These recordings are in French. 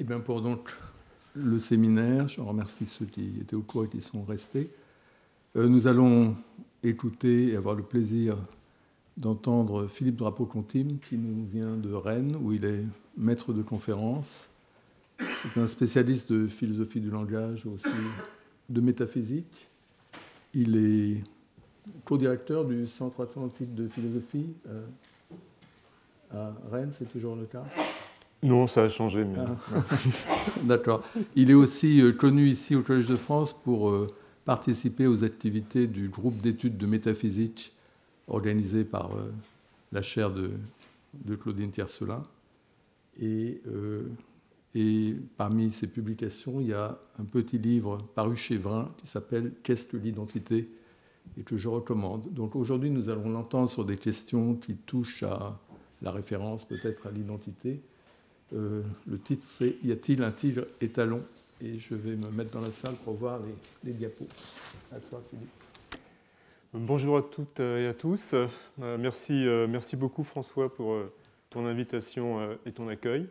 bien, pour donc le séminaire, je remercie ceux qui étaient au cours et qui sont restés. Nous allons écouter et avoir le plaisir d'entendre Philippe Drapeau-Contim, qui nous vient de Rennes, où il est maître de conférence. C'est un spécialiste de philosophie du langage, aussi de métaphysique. Il est co-directeur du Centre atlantique de philosophie à Rennes, c'est toujours le cas? Non, ça a changé. Mais... Ah. D'accord. Il est aussi connu ici au Collège de France pour participer aux activités du groupe d'études de métaphysique organisé par la chaire de Claudine Tiercelin. Et parmi ses publications, il y a un petit livre paru chez Vrin qui s'appelle « Qu'est-ce que l'identité ?» et que je recommande. Donc aujourd'hui, nous allons l'entendre sur des questions qui touchent à la référence, peut-être à l'identité. Le titre, c'est « Y a-t-il un tigre étalon ?» Et je vais me mettre dans la salle pour voir les diapos. À toi, Philippe. Bonjour à toutes et à tous. Merci beaucoup, François, pour ton invitation et ton accueil.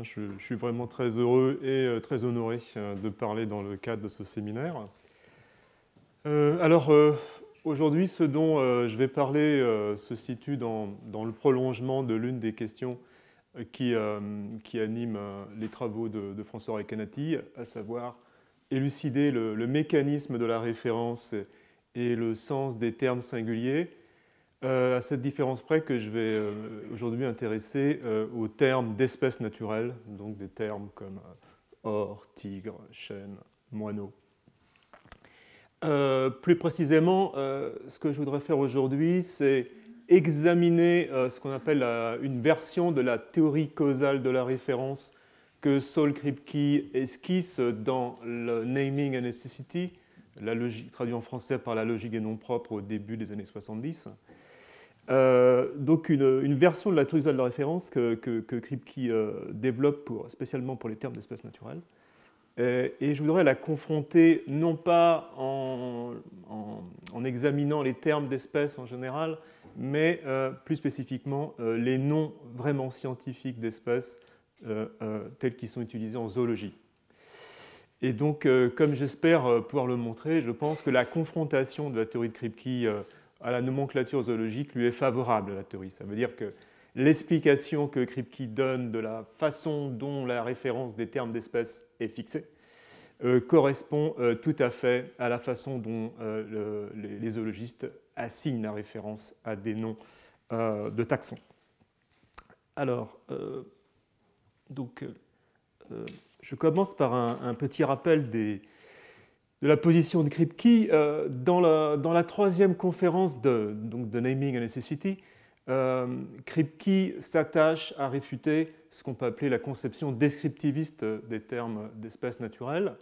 Je suis vraiment très heureux et très honoré de parler dans le cadre de ce séminaire. Aujourd'hui, ce dont je vais parler se situe dans le prolongement de l'une des questions qui anime les travaux de François Recanati, à savoir élucider le mécanisme de la référence et le sens des termes singuliers, à cette différence près que je vais aujourd'hui intéresser aux termes d'espèces naturelles, donc des termes comme or, tigre, chêne, moineau. Plus précisément, ce que je voudrais faire aujourd'hui, c'est examiner ce qu'on appelle une version de la théorie causale de la référence que Saul Kripke esquisse dans le Naming and Necessity, la logique, traduit en français par la logique et non propre au début des années 70. Donc une version de la théorie causale de la référence que Kripke développe spécialement pour les termes d'espèces naturelles. Et je voudrais la confronter non pas en examinant les termes d'espèces en général, mais plus spécifiquement les noms vraiment scientifiques d'espèces tels qu'ils sont utilisés en zoologie. Et donc, comme j'espère pouvoir le montrer, je pense que la confrontation de la théorie de Kripke à la nomenclature zoologique lui est favorable à la théorie. Ça veut dire que l'explication que Kripke donne de la façon dont la référence des termes d'espèces est fixée correspond tout à fait à la façon dont les zoologistes assignent la référence à des noms de taxons. Alors, je commence par un petit rappel de la position de Kripke. Dans la troisième conférence de Naming and Necessity, Kripke s'attache à réfuter ce qu'on peut appeler la conception descriptiviste des termes d'espèces naturelles.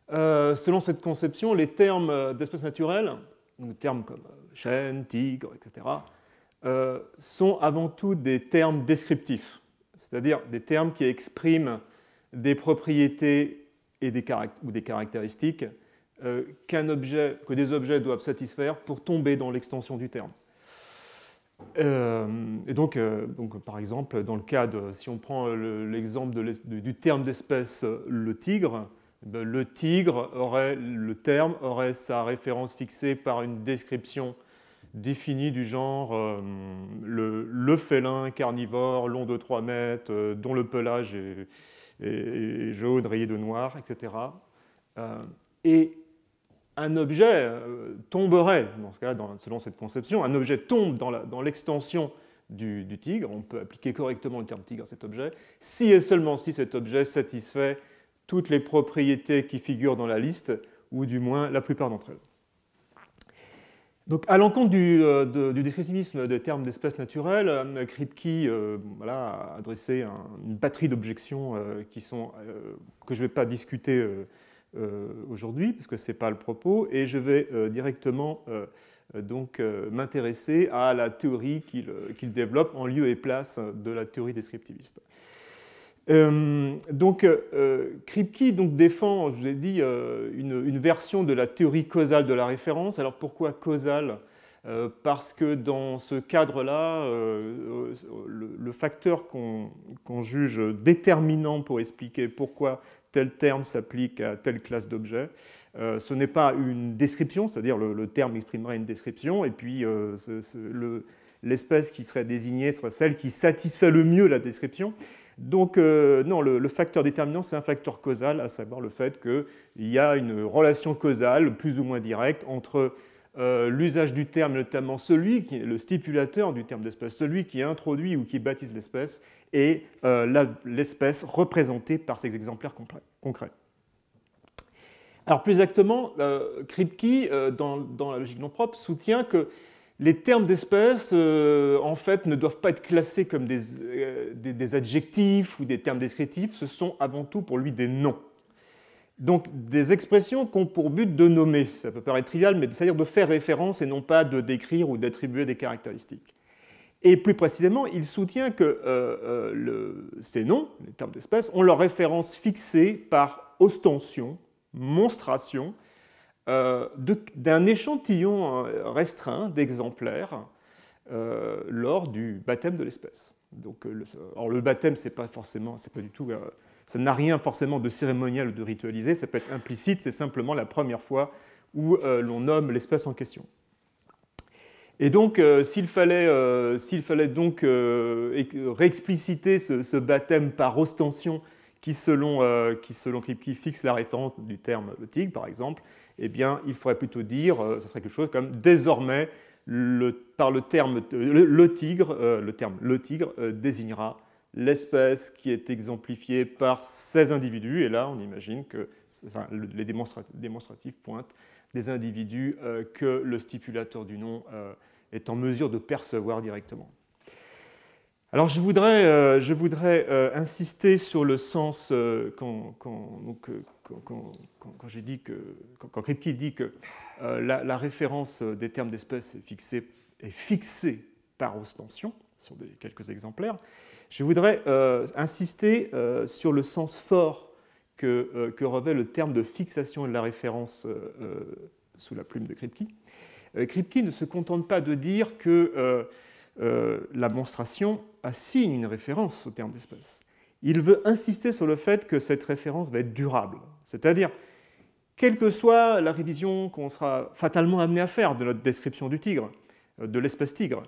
Selon cette conception, les termes d'espèces naturelles, donc des termes comme chêne, tigre, etc., sont avant tout des termes descriptifs, c'est-à-dire des termes qui expriment des propriétés et des caractéristiques que des objets doivent satisfaire pour tomber dans l'extension du terme. Et donc, par exemple, dans le cas si on prend l'exemple du terme d'espèce le tigre, le terme aurait sa référence fixée par une description définie du genre le félin carnivore long de 3 mètres, dont le pelage est jaune rayé de noir, etc. Et un objet tomberait, dans ce cas-là, selon cette conception, un objet tombe dans l'extension du tigre, on peut appliquer correctement le terme tigre à cet objet, si et seulement si cet objet satisfait toutes les propriétés qui figurent dans la liste, ou du moins la plupart d'entre elles. Donc, à l'encontre du descriptivisme des termes d'espèces naturelles, Kripke a adressé une batterie d'objections que je ne vais pas discuter aujourd'hui, parce que ce n'est pas le propos, et je vais directement m'intéresser à la théorie qu'il développe en lieu et place de la théorie descriptiviste. Kripke défend, je vous ai dit, une version de la théorie causale de la référence. Alors pourquoi causale? parce que dans ce cadre-là, le facteur qu'on juge déterminant pour expliquer pourquoi tel terme s'applique à telle classe d'objets, ce n'est pas une description, c'est-à-dire le terme exprimerait une description, et puis l'espèce qui serait désignée serait celle qui satisfait le mieux la description. Donc non, le facteur déterminant, c'est un facteur causal, à savoir le fait qu'il y a une relation causale plus ou moins directe entre l'usage du terme, notamment celui qui est le stipulateur du terme d'espèce, celui qui introduit ou qui baptise l'espèce, et l'espèce représentée par ces exemplaires concrets. Alors plus exactement, Kripke, dans la logique non propre, soutient que les termes d'espèce, en fait, ne doivent pas être classés comme des adjectifs ou des termes descriptifs, ce sont avant tout pour lui des noms. Donc des expressions qui ont pour but de nommer, ça peut paraître trivial, mais c'est-à-dire de faire référence et non pas de décrire ou d'attribuer des caractéristiques. Et plus précisément, il soutient que ces noms, les termes d'espèce, ont leur référence fixée par ostension, monstration, d'un échantillon restreint d'exemplaires lors du baptême de l'espèce. Donc, alors le baptême, c'est pas du tout, ça n'a rien forcément de cérémonial ou de ritualisé, ça peut être implicite, c'est simplement la première fois où l'on nomme l'espèce en question. Et donc, s'il fallait donc réexpliciter ce baptême par ostension qui, selon Kripke, fixe la référence du terme le tigre, par exemple, eh bien, il faudrait plutôt dire, ça serait quelque chose comme désormais, par le terme le tigre désignera l'espèce qui est exemplifiée par ces individus. Et là, on imagine que les démonstratifs pointent des individus que le stipulateur du nom est en mesure de percevoir directement. Alors je voudrais insister sur le sens quand Kripke dit que la référence des termes d'espèce est fixée par ostension sur quelques exemplaires. Je voudrais insister sur le sens fort que revêt le terme de fixation de la référence sous la plume de Kripke. Kripke ne se contente pas de dire que la monstration assigne une référence au terme d'espèce. Il veut insister sur le fait que cette référence va être durable. C'est-à-dire, quelle que soit la révision qu'on sera fatalement amené à faire de notre description du tigre, de l'espèce tigre,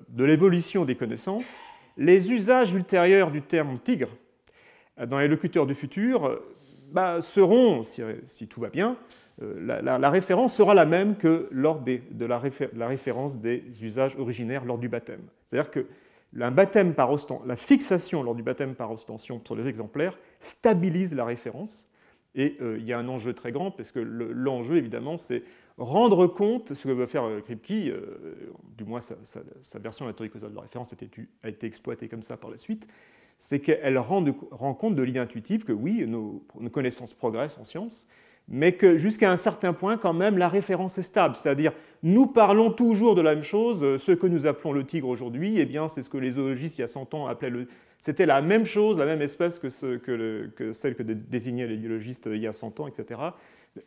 de l'évolution des connaissances, les usages ultérieurs du terme tigre dans les locuteurs du futur seront, si tout va bien, la référence sera la même que lors de la référence des usages originaires lors du baptême. C'est-à-dire que la fixation lors du baptême par ostension sur les exemplaires stabilise la référence. Et il y a un enjeu très grand, parce que l'enjeu, évidemment, c'est rendre compte, ce que veut faire Kripke, du moins sa version de la théorie causale de la référence a été exploitée comme ça par la suite, c'est qu'elle rend compte de l'idée intuitive que oui, nos connaissances progressent en science, mais que jusqu'à un certain point, quand même, la référence est stable. C'est-à-dire, nous parlons toujours de la même chose. Ce que nous appelons le tigre aujourd'hui, eh bien, c'est ce que les zoologistes, il y a 100 ans, appelaient C'était la même chose, la même espèce que celle que désignaient les biologistes il y a 100 ans, etc.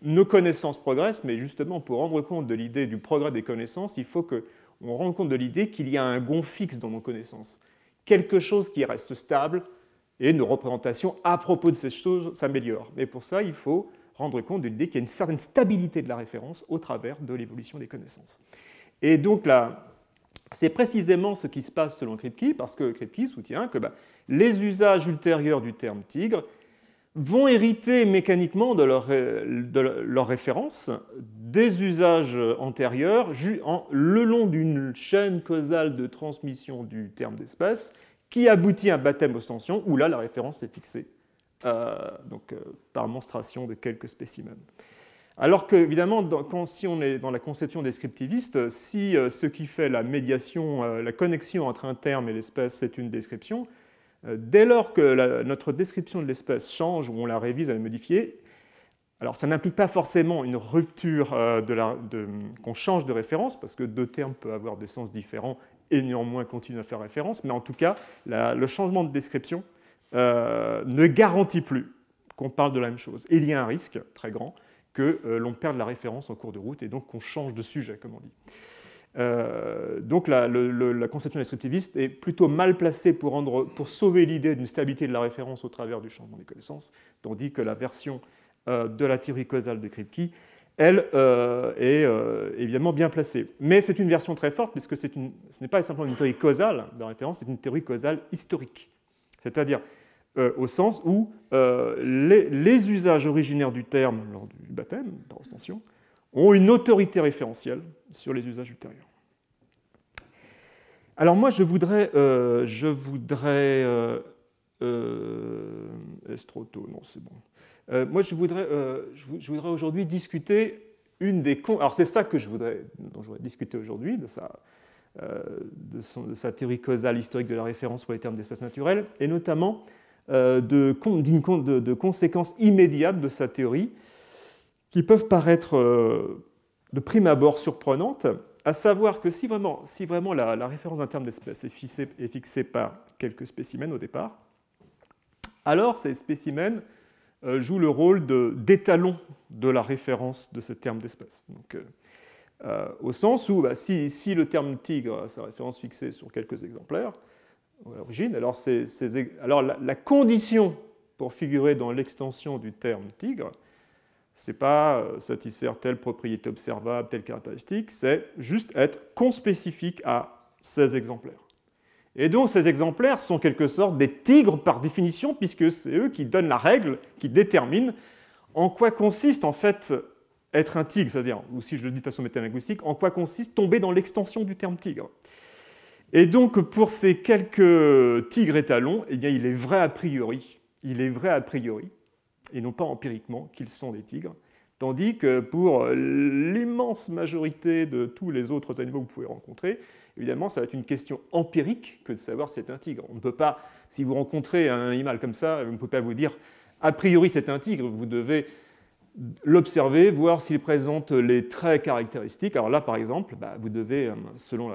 Nos connaissances progressent, mais justement, pour rendre compte de l'idée du progrès des connaissances, il faut qu'on rende compte de l'idée qu'il y a un gond fixe dans nos connaissances. Quelque chose qui reste stable, et nos représentations à propos de ces choses s'améliorent. Mais pour ça, il faut rendre compte de l'idée qu'il y a une certaine stabilité de la référence au travers de l'évolution des connaissances. Et donc là, c'est précisément ce qui se passe selon Kripke, parce que Kripke soutient que les usages ultérieurs du terme tigre vont hériter mécaniquement de leur référence des usages antérieurs le long d'une chaîne causale de transmission du terme d'espèce qui aboutit à un baptême ostension, où là, la référence est fixée. Par monstration de quelques spécimens. Alors que, évidemment, si on est dans la conception descriptiviste, si ce qui fait la médiation, la connexion entre un terme et l'espèce, c'est une description, dès lors que notre description de l'espèce change ou on la révise, elle est modifiée, alors ça n'implique pas forcément une rupture qu'on change de référence, parce que deux termes peuvent avoir des sens différents et néanmoins continuer à faire référence, mais en tout cas, le changement de description ne garantit plus qu'on parle de la même chose. Et il y a un risque très grand que l'on perde la référence en cours de route et donc qu'on change de sujet, comme on dit. Donc la conception descriptiviste est plutôt mal placée pour sauver l'idée d'une stabilité de la référence au travers du changement des connaissances, tandis que la version de la théorie causale de Kripke, elle, est évidemment bien placée. Mais c'est une version très forte, puisque ce n'est pas simplement une théorie causale de la référence, c'est une théorie causale historique. C'est-à-dire au sens où les usages originaires du terme lors du baptême, par ostension, ont une autorité référentielle sur les usages ultérieurs. Alors moi, je voudrais est-ce trop tôt? Non, c'est bon. Moi, je voudrais aujourd'hui discuter une des... Alors c'est ça dont je voudrais discuter aujourd'hui, de sa théorie causale historique de la référence pour les termes d'espace naturel, et notamment de conséquences immédiates de sa théorie, qui peuvent paraître de prime abord surprenantes, à savoir que si vraiment la référence d'un terme d'espèce est fixée par quelques spécimens au départ, alors ces spécimens jouent le rôle d'étalon de la référence de ce terme d'espèce. Donc, au sens où si le terme tigre a sa référence fixée sur quelques exemplaires à l'origine, alors la condition pour figurer dans l'extension du terme tigre, ce n'est pas satisfaire telle propriété observable, telle caractéristique, c'est juste être conspécifique à ces exemplaires. Et donc ces exemplaires sont en quelque sorte des tigres par définition, puisque c'est eux qui donnent la règle, qui déterminent en quoi consiste en fait être un tigre, c'est-à-dire, ou si je le dis de façon métalinguistique, en quoi consiste tomber dans l'extension du terme tigre. Et donc pour ces quelques tigres étalons, eh bien, il est vrai a priori, et non pas empiriquement, qu'ils sont des tigres, tandis que pour l'immense majorité de tous les autres animaux que vous pouvez rencontrer, évidemment, ça va être une question empirique que de savoir si c'est un tigre. On ne peut pas, si vous rencontrez un animal comme ça, vous ne pouvez pas vous dire a priori c'est un tigre, vous devez l'observer, voir s'il présente les traits caractéristiques. Alors là, par exemple, vous devez, selon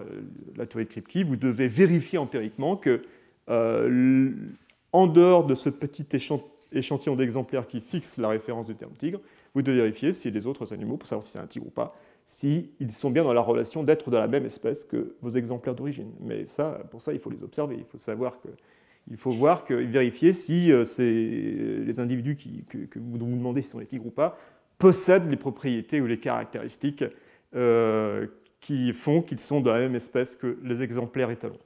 la théorie de Kripke, vous devez vérifier empiriquement que, en dehors de ce petit échantillon d'exemplaires qui fixe la référence du terme tigre, vous devez vérifier si les autres animaux, pour savoir si c'est un tigre ou pas, s'ils sont bien dans la relation d'être de la même espèce que vos exemplaires d'origine. Mais pour ça, il faut les observer. Il faut vérifier si les individus que vous vous demandez si sont les tigres ou pas possèdent les propriétés ou les caractéristiques qui font qu'ils sont de la même espèce que les exemplaires étalons.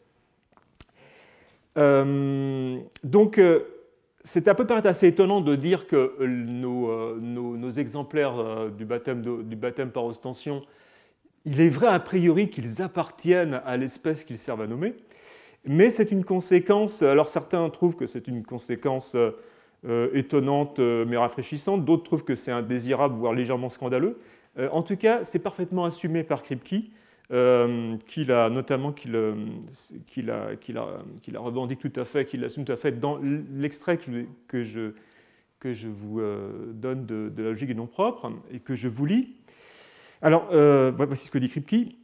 Donc, ça peut paraître assez étonnant de dire que nos exemplaires du baptême par ostension, il est vrai a priori qu'ils appartiennent à l'espèce qu'ils servent à nommer, mais c'est une conséquence, alors certains trouvent que c'est une conséquence étonnante mais rafraîchissante, d'autres trouvent que c'est indésirable, voire légèrement scandaleux. En tout cas, c'est parfaitement assumé par Kripke, qu'il revendique tout à fait, qu'il assume tout à fait dans l'extrait que je vous donne de la logique des noms propres et que je vous lis. Alors, voici ce que dit Kripke.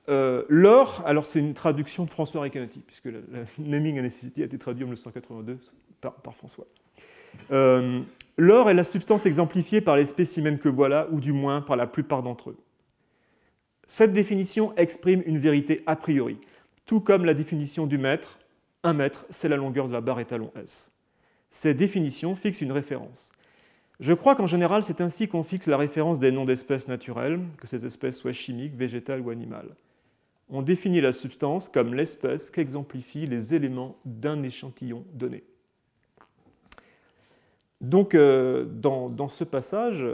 L'or, alors c'est une traduction de François Recanati, puisque la Naming and Necessity a été traduit en 1982 par François. L'or est la substance exemplifiée par les spécimens que voilà, ou du moins par la plupart d'entre eux. Cette définition exprime une vérité a priori, tout comme la définition du mètre. Un mètre, c'est la longueur de la barre étalon S. Ces définitions fixent une référence. Je crois qu'en général, c'est ainsi qu'on fixe la référence des noms d'espèces naturelles, que ces espèces soient chimiques, végétales ou animales. On définit la substance comme l'espèce qu'exemplifient les éléments d'un échantillon donné. Donc, dans ce passage,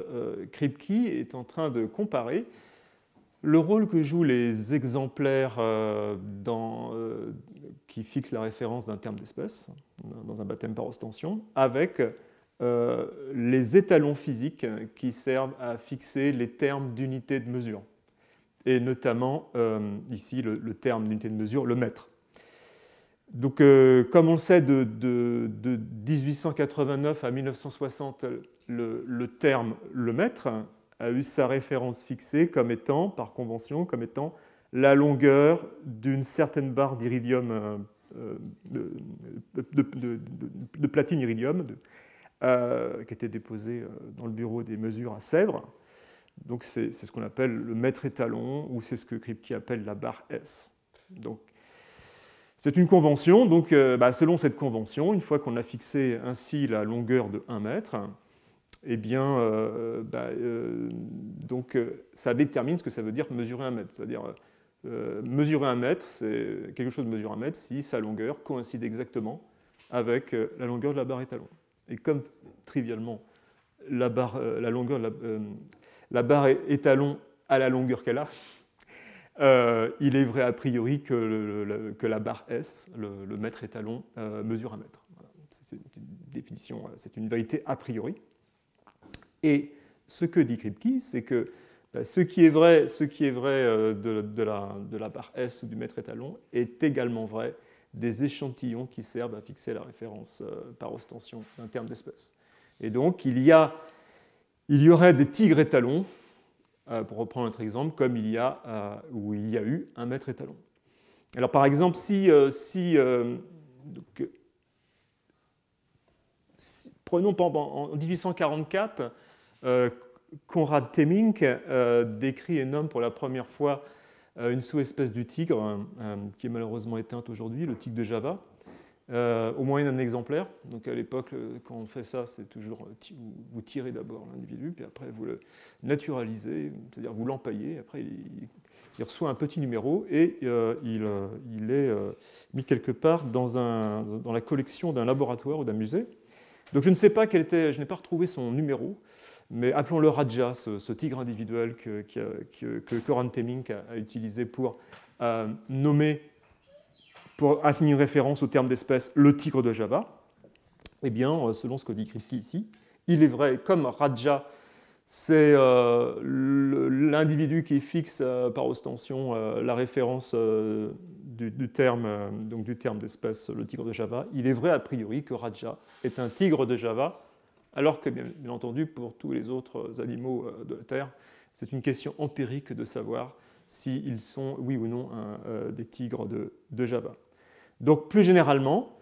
Kripke est en train de comparer le rôle que jouent les exemplaires qui fixent la référence d'un terme d'espèce, dans un baptême par ostension, avec les étalons physiques qui servent à fixer les termes d'unité de mesure, et notamment ici le terme d'unité de mesure, le mètre. Donc, comme on le sait, de 1889 à 1960, le terme le mètre a eu sa référence fixée comme étant, par convention, comme étant la longueur d'une certaine barre d'iridium, de platine iridium, qui était déposée dans le bureau des mesures à Sèvres. Donc c'est ce qu'on appelle le mètre étalon, ou c'est ce que Kripke appelle la barre S. Donc c'est une convention, donc selon cette convention, une fois qu'on a fixé ainsi la longueur de 1 mètre, eh bien, ça détermine ce que ça veut dire mesurer 1 mètre. C'est-à-dire, mesurer 1 mètre, c'est quelque chose de mesurer 1 mètre si sa longueur coïncide exactement avec la longueur de la barre étalon. Et comme, trivialement, la barre étalon a la longueur qu'elle a, il est vrai a priori que la barre S, le mètre étalon, mesure 1 mètre. Voilà. C'est une définition, c'est une vérité a priori. Et ce que dit Kripke, c'est que ce qui est vrai de la barre S ou du mètre étalon est également vrai des échantillons qui servent à fixer la référence par ostension d'un terme d'espèce. Et donc, il y aurait des tigres étalons, pour reprendre notre exemple, comme il y a eu un mètre étalon. Alors, par exemple, prenons en 1844, Konrad Temminck décrit et nomme pour la première fois une sous-espèce du tigre, qui est malheureusement éteinte aujourd'hui, le tigre de Java, au moyen d'un exemplaire. Donc à l'époque, quand on fait ça, c'est toujours vous tirez d'abord l'individu, puis après vous le naturalisez, c'est-à-dire vous l'empaillez, après il reçoit un petit numéro et il est mis quelque part dans la collection d'un laboratoire ou d'un musée. Donc je ne sais pas je n'ai pas retrouvé son numéro, mais appelons-le Raja, ce tigre individuel que Konrad Temminck a utilisé pour assigner une référence au terme d'espèce le tigre de Java. Eh bien, selon ce que dit Kripke ici, il est vrai, comme Raja, c'est l'individu qui fixe par ostension la référence du terme d'espèce, le tigre de Java, il est vrai a priori que Raja est un tigre de Java, alors que, bien entendu, pour tous les autres animaux de la Terre, c'est une question empirique de savoir s'ils sont, oui ou non, des tigres de Java. Donc, plus généralement,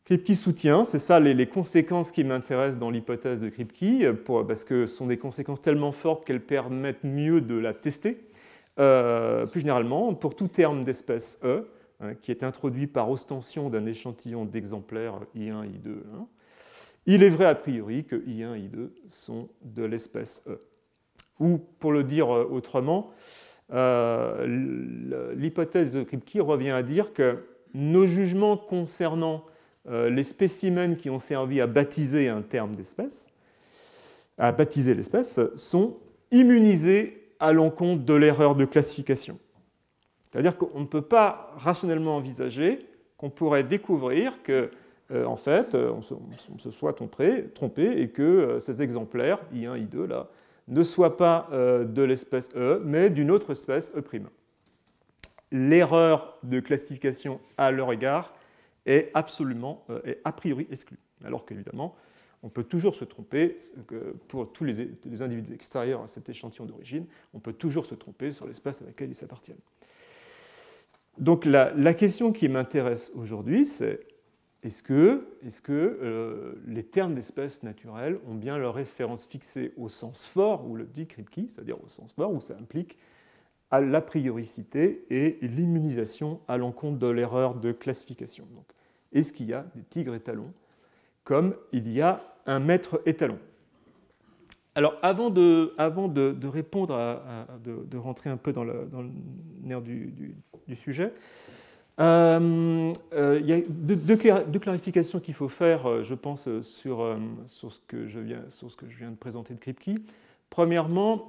Kripke soutient, c'est ça les conséquences qui m'intéressent dans l'hypothèse de Kripke, parce que ce sont des conséquences tellement fortes qu'elles permettent mieux de la tester. Plus généralement, pour tout terme d'espèce E, qui est introduit par ostension d'un échantillon d'exemplaires I1, I2, il est vrai a priori que I1 et I2 sont de l'espèce E. Ou, pour le dire autrement, l'hypothèse de Kripke revient à dire que nos jugements concernant les spécimens qui ont servi à baptiser un terme d'espèce, à baptiser l'espèce, sont immunisés à l'encontre de l'erreur de classification. C'est-à-dire qu'on ne peut pas rationnellement envisager qu'on pourrait découvrir que, en fait, on se soit trompé et que ces exemplaires, I1, I2, là, ne soient pas de l'espèce E, mais d'une autre espèce E'. L'erreur de classification à leur égard est absolument, est a priori exclue. Alors qu'évidemment, on peut toujours se tromper, pour tous les individus extérieurs à cet échantillon d'origine, on peut toujours se tromper sur l'espèce à laquelle ils s'appartiennent. Donc la question qui m'intéresse aujourd'hui, c'est est-ce que les termes d'espèces naturelles ont bien leur référence fixée au sens fort, où le dit Kripke, c'est-à-dire au sens fort où ça implique à la prioricité et l'immunisation à l'encontre de l'erreur de classification. Donc, est-ce qu'il y a des tigres étalons comme il y a un mètre étalon? Alors, avant de répondre, de rentrer un peu dans le nerf du sujet, il y a deux clarifications qu'il faut faire, je pense, sur ce que je viens de présenter de Kripke. Premièrement,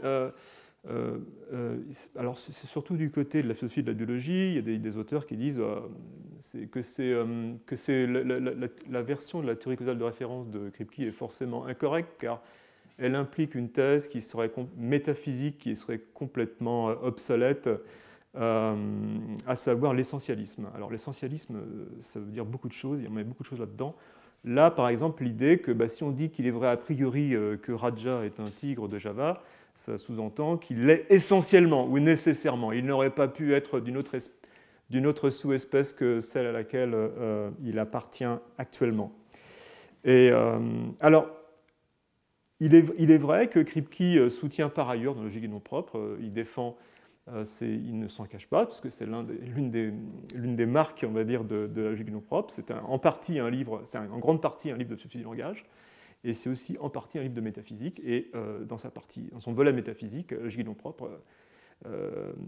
alors c'est surtout du côté de la philosophie de la biologie, il y a des auteurs qui disent que la version de la théorie causale de référence de Kripke est forcément incorrecte, car elle implique une thèse qui serait métaphysique, qui serait complètement obsolète, à savoir l'essentialisme. Alors l'essentialisme, ça veut dire beaucoup de choses, il y a beaucoup de choses là-dedans. Là, par exemple, l'idée que si on dit qu'il est vrai a priori que Raja est un tigre de Java, ça sous-entend qu'il l'est essentiellement ou nécessairement. Il n'aurait pas pu être d'une autre sous-espèce que celle à laquelle il appartient actuellement. Et alors, Il est vrai que Kripke soutient par ailleurs dans la logique des noms propres, il défend, il ne s'en cache pas, parce que c'est l'une des marques, on va dire, de la logique des noms propres. C'est en partie un livre, c'est en grande partie un livre de philosophie du langage, et c'est aussi en partie un livre de métaphysique, et dans son volet métaphysique, la logique des noms propres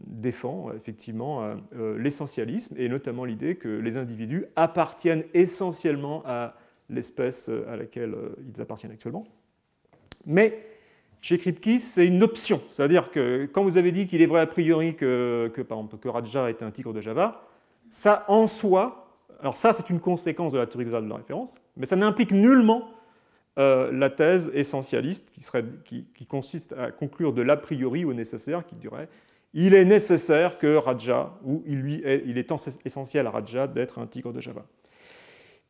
défend effectivement l'essentialisme, et notamment l'idée que les individus appartiennent essentiellement à l'espèce à laquelle ils appartiennent actuellement. Mais chez Kripke, c'est une option. C'est-à-dire que quand vous avez dit qu'il est vrai a priori par exemple, que Raja était un tigre de Java, ça en soi, alors ça c'est une conséquence de la théorie causale de la référence, mais ça n'implique nullement la thèse essentialiste qui consiste à conclure de l'a priori au nécessaire, qui dirait il est nécessaire que Raja, ou il est essentiel à Raja d'être un tigre de Java.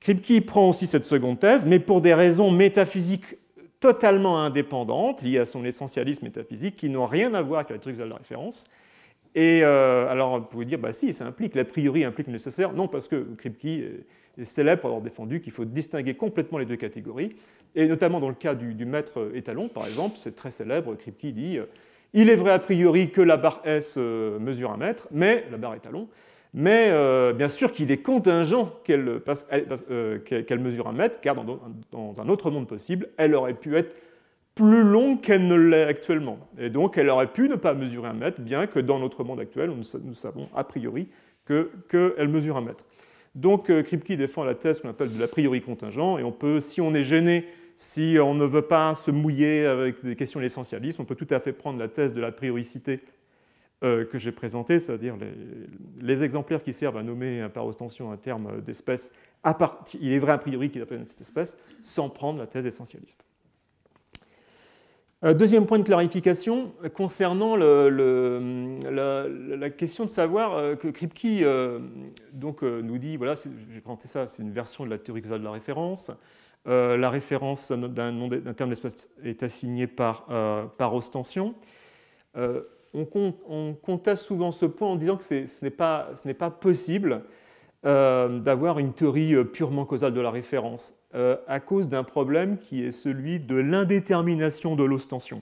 Kripke prend aussi cette seconde thèse, mais pour des raisons métaphysiques totalement indépendantes, liées à son essentialisme métaphysique, qui n'ont rien à voir avec la théorie de la référence. Et alors, vous pouvez dire, bah si, ça implique, l'a priori implique le nécessaire. Non, parce que Kripke est célèbre pour avoir défendu qu'il faut distinguer complètement les deux catégories. Et notamment dans le cas du maître étalon, par exemple, c'est très célèbre, Kripke dit il est vrai a priori que la barre S mesure 1 mètre, mais la barre étalon, mais bien sûr qu'il est contingent qu'elle mesure 1 mètre, car dans un autre monde possible, elle aurait pu être plus longue qu'elle ne l'est actuellement. Et donc, elle aurait pu ne pas mesurer 1 mètre, bien que dans notre monde actuel, nous savons a priori qu'elle mesure 1 mètre. Donc, Kripke défend la thèse qu'on appelle de l'a priori contingent, et on peut, si on est gêné, si on ne veut pas se mouiller avec des questions de l'essentialisme, on peut tout à fait prendre la thèse de la prioricité que j'ai présentée, c'est-à-dire les exemplaires qui servent à nommer par ostension un terme d'espèce, il est vrai a priori qu'il appelle cette espèce, sans prendre la thèse essentialiste. Deuxième point de clarification, concernant la question de savoir que Kripke nous dit, voilà, j'ai présenté ça, c'est une version de la théorie causale de la référence. La référence d'un terme d'espèce est assignée par ostension. On conteste souvent ce point en disant que ce n'est pas possible d'avoir une théorie purement causale de la référence à cause d'un problème qui est celui de l'indétermination de l'ostension.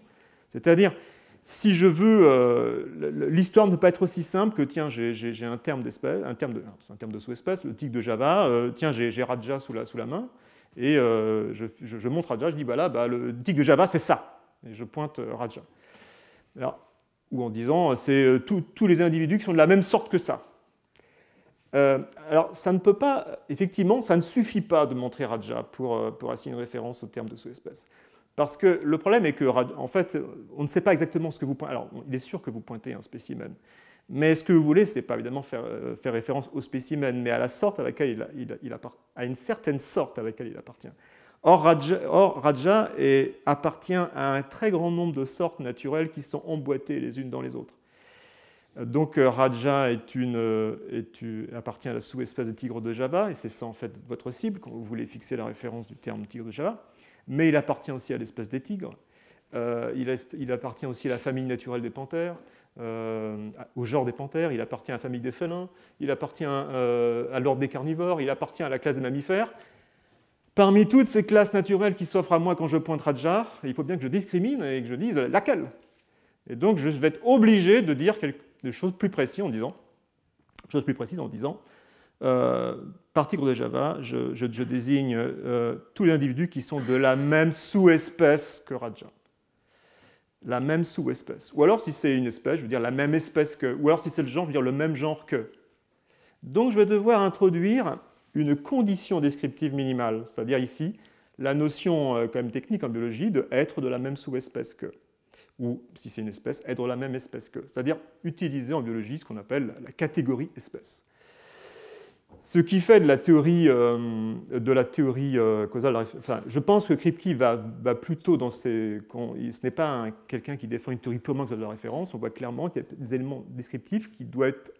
C'est-à-dire, si je veux, l'histoire ne peut pas être aussi simple que, tiens, j'ai un terme d'espèce, c'est un terme de sous-espèce, le tigre de Java, tiens, j'ai Raja sous la main, et je montre Raja, je dis, voilà, le tigre de Java, c'est ça, et je pointe Raja. Alors, ou en disant, c'est tous les individus qui sont de la même sorte que ça. Alors, ça ne peut pas, effectivement, ça ne suffit pas de montrer Raja pour assigner une référence au terme de sous-espèce. Parce que le problème est que, en fait, on ne sait pas exactement ce que vous pointez. Alors, il est sûr que vous pointez un spécimen, mais ce que vous voulez, ce n'est pas évidemment faire référence au spécimen, mais à la sorte à laquelle il appartient, à une certaine sorte à laquelle il appartient. Or, Raja appartient à un très grand nombre de sortes naturelles qui sont emboîtées les unes dans les autres. Donc, Raja appartient à la sous-espèce de tigre de Java, et c'est ça en fait votre cible quand vous voulez fixer la référence du terme tigre de Java. Mais il appartient aussi à l'espèce des tigres. Il appartient aussi à la famille naturelle des panthères, au genre des panthères. Il appartient à la famille des félins. Il appartient à l'ordre des carnivores. Il appartient à la classe des mammifères. Parmi toutes ces classes naturelles qui s'offrent à moi quand je pointe Raja, il faut bien que je discrimine et que je dise laquelle. Et donc, je vais être obligé de dire des choses plus précises en disant, par tigre de Java, je désigne tous les individus qui sont de la même sous-espèce que Raja. La même sous-espèce. Ou alors, si c'est une espèce, je veux dire la même espèce que. Ou alors, si c'est le genre, je veux dire le même genre que. Donc, je vais devoir introduire une condition descriptive minimale, c'est-à-dire ici, la notion quand même technique en biologie de être de la même sous-espèce que. Ou, si c'est une espèce, être de la même espèce que. C'est-à-dire utiliser en biologie ce qu'on appelle la catégorie espèce. Ce qui fait de la théorie causale, enfin, je pense que Kripke va plutôt dans ce n'est pas quelqu'un qui défend une théorie purement causale de la référence, on voit clairement qu'il y a des éléments descriptifs qui doivent être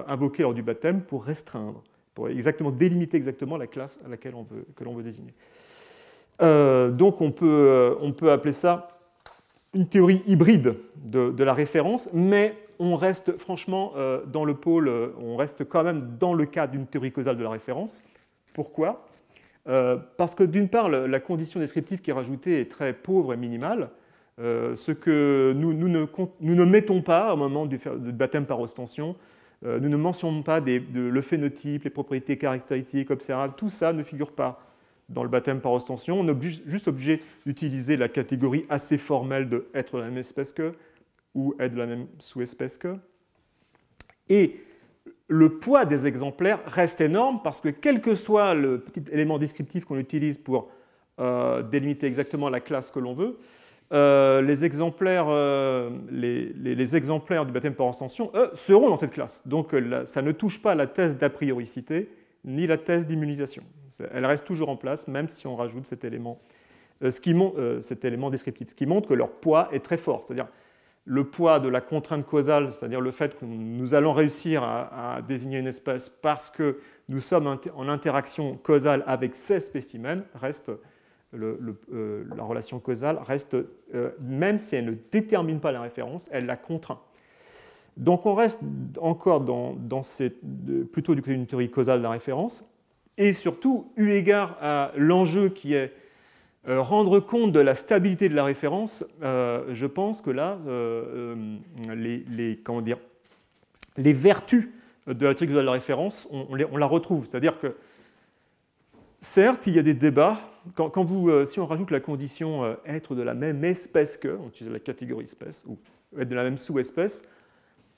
invoqués lors du baptême pour restreindre, pour délimiter exactement la classe à laquelle que l'on veut désigner. Donc on peut appeler ça une théorie hybride de la référence, mais on reste franchement dans le pôle, on reste quand même dans le cadre d'une théorie causale de la référence. Pourquoi ? parce que d'une part, la condition descriptive qui est rajoutée est très pauvre et minimale, ce que nous ne mettons pas au moment du baptême par ostension. Nous ne mentionnons pas le phénotype, les propriétés caractéristiques observables, tout ça ne figure pas dans le baptême par ostension. On est juste obligé d'utiliser la catégorie assez formelle de être de la même espèce que ou être de la même sous-espèce que. Et le poids des exemplaires reste énorme parce que quel que soit le petit élément descriptif qu'on utilise pour délimiter exactement la classe que l'on veut, les exemplaires du baptême par extension, eux, seront dans cette classe. Donc ça ne touche pas la thèse d'a prioricité ni la thèse d'immunisation. Elle reste toujours en place, même si on rajoute cet élément, cet élément descriptif, ce qui montre que leur poids est très fort. C'est-à-dire le poids de la contrainte causale, c'est-à-dire le fait que nous allons réussir à désigner une espèce parce que nous sommes en interaction causale avec ces spécimens, reste la relation causale reste, même si elle ne détermine pas la référence, elle la contraint. Donc on reste encore plutôt du côté d'une théorie causale de la référence, et surtout, eu égard à l'enjeu qui est rendre compte de la stabilité de la référence, je pense que là, les vertus de la théorie causale de la référence, on la retrouve. C'est-à-dire que, certes, il y a des débats. Si on rajoute la condition être de la même espèce que, on utilise la catégorie espèce, ou être de la même sous-espèce,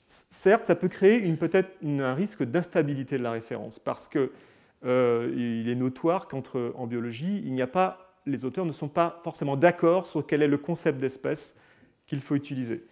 certes, ça peut créer peut-être un risque d'instabilité de la référence, parce qu'il est notoire qu'en biologie, les auteurs ne sont pas forcément d'accord sur quel est le concept d'espèce qu'il faut utiliser.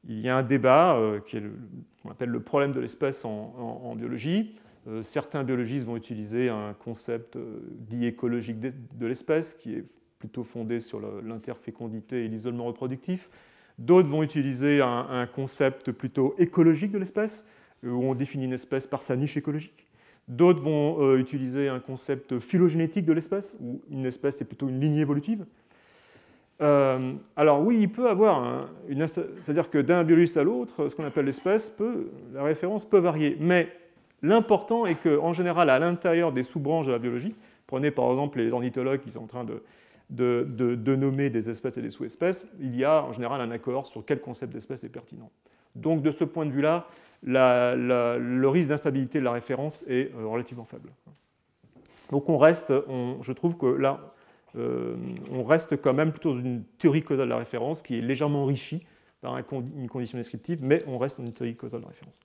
Il y a un débat qu'on appelle le problème de l'espèce en biologie. Certains biologistes vont utiliser un concept dit écologique de l'espèce, qui est plutôt fondé sur l'interfécondité et l'isolement reproductif. D'autres vont utiliser un concept plutôt écologique de l'espèce, où on définit une espèce par sa niche écologique. D'autres vont utiliser un concept phylogénétique de l'espèce, où une espèce est plutôt une lignée évolutive. Alors oui, il peut avoir c'est-à-dire que d'un biologiste à l'autre, ce qu'on appelle l'espèce, la référence peut varier. Mais l'important est qu'en général, à l'intérieur des sous-branches de la biologie, prenez par exemple les ornithologues qui sont en train de nommer des espèces et des sous-espèces, il y a en général un accord sur quel concept d'espèce est pertinent. Donc de ce point de vue-là, le risque d'instabilité de la référence est relativement faible. Donc je trouve que là, on reste quand même plutôt dans une théorie causale de la référence qui est légèrement enrichie par une condition descriptive, mais on reste dans une théorie causale de la référence.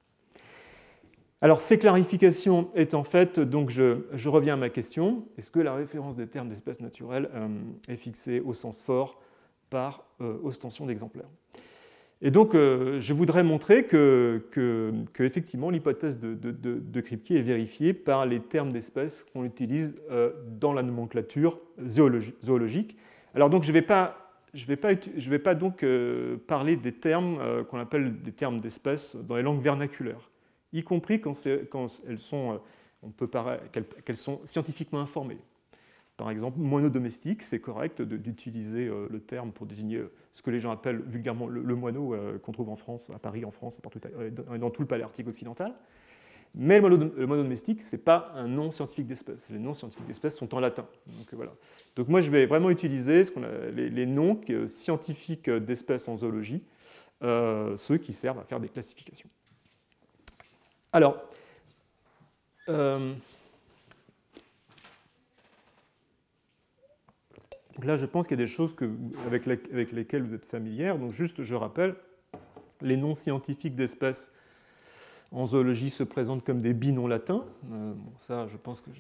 Alors, ces clarifications étant faites, donc je reviens à ma question. Est-ce que la référence des termes d'espèces naturelles est fixée au sens fort par ostension d'exemplaires? Et donc, je voudrais montrer que effectivement, l'hypothèse de Kripke est vérifiée par les termes d'espèces qu'on utilise dans la nomenclature zoologique. Alors, donc, je ne vais pas donc parler des termes qu'on appelle des termes d'espèces dans les langues vernaculaires, y compris quand elles sont scientifiquement informées. Par exemple, moineau domestique, c'est correct d'utiliser le terme pour désigner ce que les gens appellent vulgairement le moineau qu'on trouve en France, à Paris, en France, partout, dans tout le paléarctique occidental. Mais le moineau domestique, ce n'est pas un nom scientifique d'espèce. Les noms scientifiques d'espèces sont en latin. Donc, voilà. Donc moi, je vais vraiment utiliser les noms scientifiques d'espèces en zoologie, ceux qui servent à faire des classifications. Alors, donc là, je pense qu'il y a des choses avec lesquelles vous êtes familières. Donc juste, je rappelle, les noms scientifiques d'espèces en zoologie se présentent comme des binoms latins. Ça, je pense que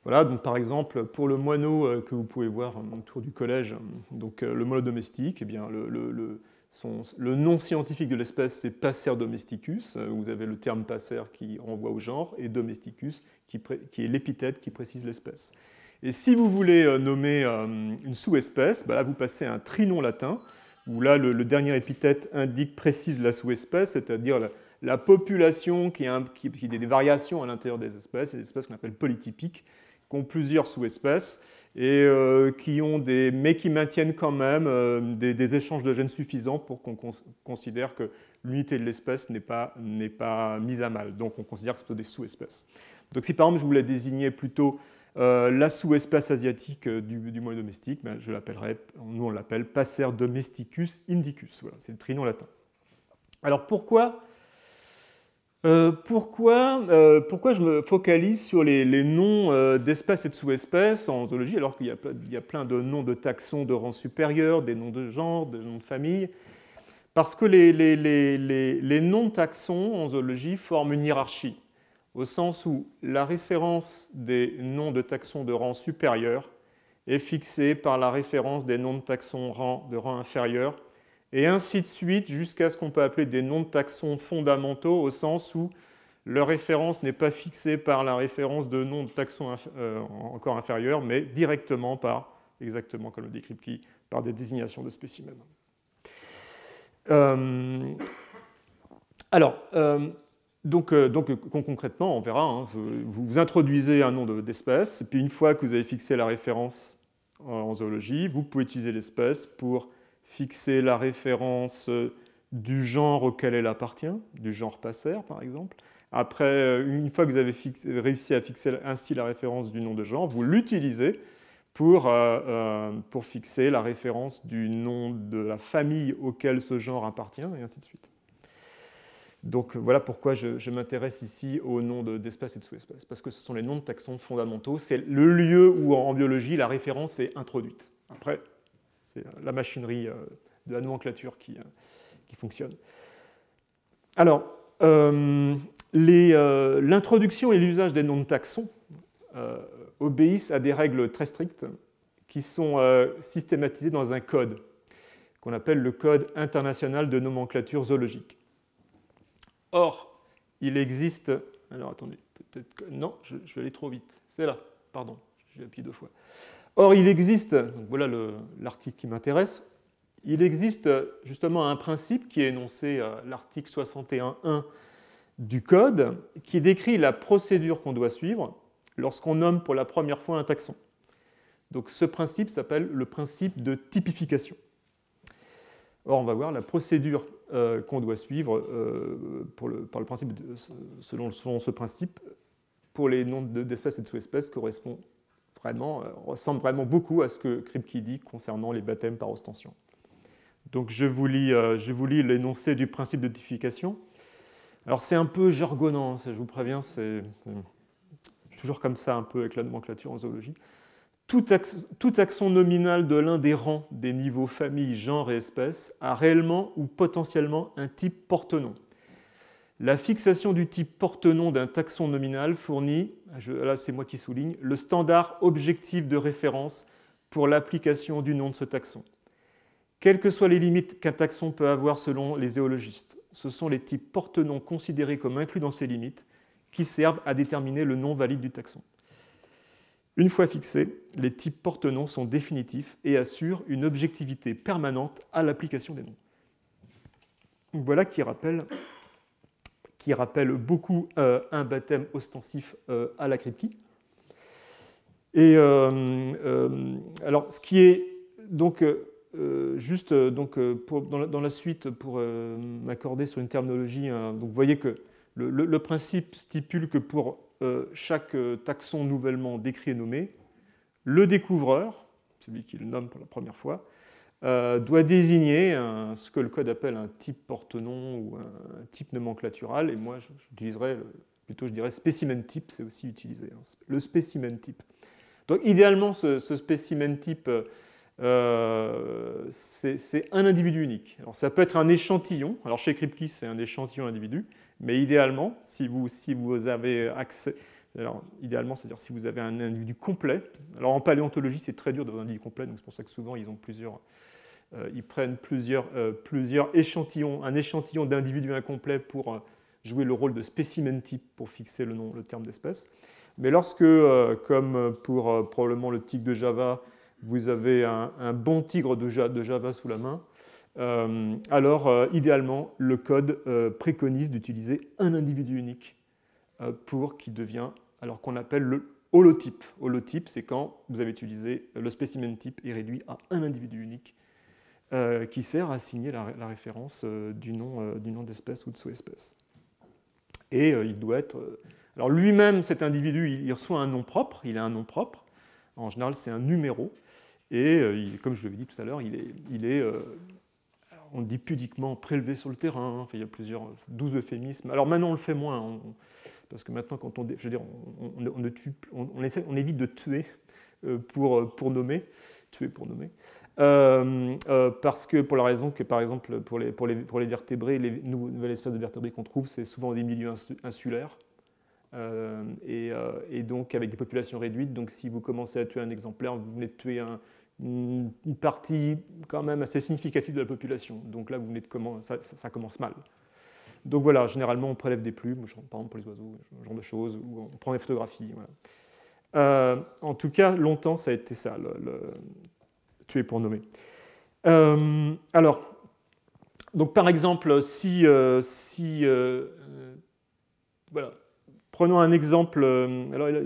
Voilà, donc par exemple, pour le moineau que vous pouvez voir autour du collège, donc le moineau domestique, eh bien, le nom scientifique de l'espèce, c'est Passer domesticus. Vous avez le terme passer qui renvoie au genre, et domesticus, qui est l'épithète qui précise l'espèce. Et si vous voulez nommer une sous-espèce, là, vous passez un trinom latin, où là, le dernier épithète précise la sous-espèce, c'est-à-dire la population qui a des variations à l'intérieur des espèces, des espèces qu'on appelle polytypiques, qui ont plusieurs sous-espèces, et mais qui maintiennent quand même des échanges de gènes suffisants pour qu'on considère que l'unité de l'espèce n'est pas mise à mal. Donc on considère que c'est plutôt des sous-espèces. Donc si par exemple je voulais désigner plutôt La sous-espèce asiatique du moine domestique, ben, nous on l'appelle Passer domesticus indicus. Voilà, c'est le trinom latin. Alors pourquoi je me focalise sur les noms d'espèces et de sous-espèces en zoologie, alors qu'il y a plein de noms de taxons de rang supérieur, des noms de genre, des noms de famille? Parce que les noms de taxons en zoologie forment une hiérarchie, au sens où la référence des noms de taxons de rang supérieur est fixée par la référence des noms de taxons de rang inférieur, et ainsi de suite jusqu'à ce qu'on peut appeler des noms de taxons fondamentaux, au sens où leur référence n'est pas fixée par la référence de noms de taxons encore inférieurs, mais directement par, exactement comme le dit Kripke, par des désignations de spécimens. Donc, concrètement, on verra, hein, vous introduisez un nom d'espèce, et puis une fois que vous avez fixé la référence en zoologie, vous pouvez utiliser l'espèce pour fixer la référence du genre auquel elle appartient, du genre Passer par exemple. Après, une fois que vous avez réussi à fixer ainsi la référence du nom de genre, vous l'utilisez pour fixer la référence du nom de la famille auquel ce genre appartient, et ainsi de suite. Donc voilà pourquoi je m'intéresse ici aux noms d'espèces et de sous-espèces, parce que ce sont les noms de taxons fondamentaux, c'est le lieu où en biologie la référence est introduite. Après, c'est la machinerie de la nomenclature qui fonctionne. Alors, l'introduction et l'usage des noms de taxons obéissent à des règles très strictes qui sont systématisées dans un code qu'on appelle le Code international de nomenclature zoologique. Or, il existe... Alors, attendez, peut-être que... Non, je vais aller trop vite. C'est là, pardon, j'ai appuyé 2 fois. Or, il existe... Donc, voilà l'article qui m'intéresse. Il existe justement un principe qui est énoncé à l'article 61.1 du Code, qui décrit la procédure qu'on doit suivre lorsqu'on nomme pour la première fois un taxon. Donc, ce principe s'appelle le principe de typification. Or, on va voir la procédure qu'on doit suivre par le principe selon ce principe pour les noms d'espèces et de sous-espèces ressemble vraiment beaucoup à ce que Kripke dit concernant les baptêmes par ostension. Donc je vous lis l'énoncé du principe de typification. Alors c'est un peu jargonnant, je vous préviens, c'est toujours comme ça un peu avec la nomenclature en zoologie. Tout taxon nominal de l'un des rangs des niveaux famille, genre et espèce a réellement ou potentiellement un type porte-nom. La fixation du type porte-nom d'un taxon nominal fournit, là c'est moi qui souligne, le standard objectif de référence pour l'application du nom de ce taxon. Quelles que soient les limites qu'un taxon peut avoir selon les zoologistes, ce sont les types porte-noms considérés comme inclus dans ces limites qui servent à déterminer le nom valide du taxon. Une fois fixés, les types porte-noms sont définitifs et assurent une objectivité permanente à l'application des noms. Voilà qui rappelle beaucoup un baptême ostensif à la Kripke. Et alors, ce qui est donc juste dans la suite pour m'accorder sur une terminologie, donc vous voyez que le principe stipule que pour chaque taxon nouvellement décrit et nommé, le découvreur, celui qui le nomme pour la première fois, doit désigner ce que le code appelle un type porte-nom ou un type nomenclatural, et moi je dirais spécimen type, c'est aussi utilisé, hein, le spécimen type. Donc idéalement, ce spécimen type, c'est un individu unique. Alors ça peut être un échantillon, alors chez Kripke c'est un échantillon individu, mais idéalement, si vous avez accès, alors idéalement, c'est-à-dire si vous avez un individu complet, alors en paléontologie c'est très dur d'avoir un individu complet, donc c'est pour ça que souvent ils prennent plusieurs échantillons, un échantillon d'individus incomplets pour jouer le rôle de spécimen type pour fixer le terme d'espèce. Mais lorsque, comme pour probablement le tigre de Java, vous avez un bon tigre de Java sous la main, alors idéalement, le code préconise d'utiliser un individu unique pour qui devient, alors qu'on appelle le holotype. Holotype, c'est quand vous avez utilisé le spécimen type et réduit à un individu unique qui sert à assigner la référence du nom d'espèce ou de sous-espèce. Et il doit être... Alors lui-même, cet individu, il reçoit un nom propre, il a un nom propre. En général, c'est un numéro. Et comme je l'avais dit tout à l'heure, il est on dit pudiquement prélevé sur le terrain. Enfin, il y a plusieurs 12 euphémismes. Alors maintenant, on le fait moins, parce que maintenant, quand je veux dire, on évite de tuer pour nommer, tuer pour nommer. Parce que pour la raison que, par exemple, pour les vertébrés, les nouvelles espèces de vertébrés qu'on trouve, c'est souvent des milieux insulaires. Et donc avec des populations réduites. Donc si vous commencez à tuer un exemplaire, vous venez de tuer une partie quand même assez significative de la population. Donc là, ça commence mal. Donc voilà, généralement on prélève des plumes, par exemple pour les oiseaux, ce genre de choses, ou on prend des photographies. Voilà. En tout cas, longtemps ça a été ça, le tuer pour nommer. Alors, donc par exemple, voilà. Prenons un exemple, alors là,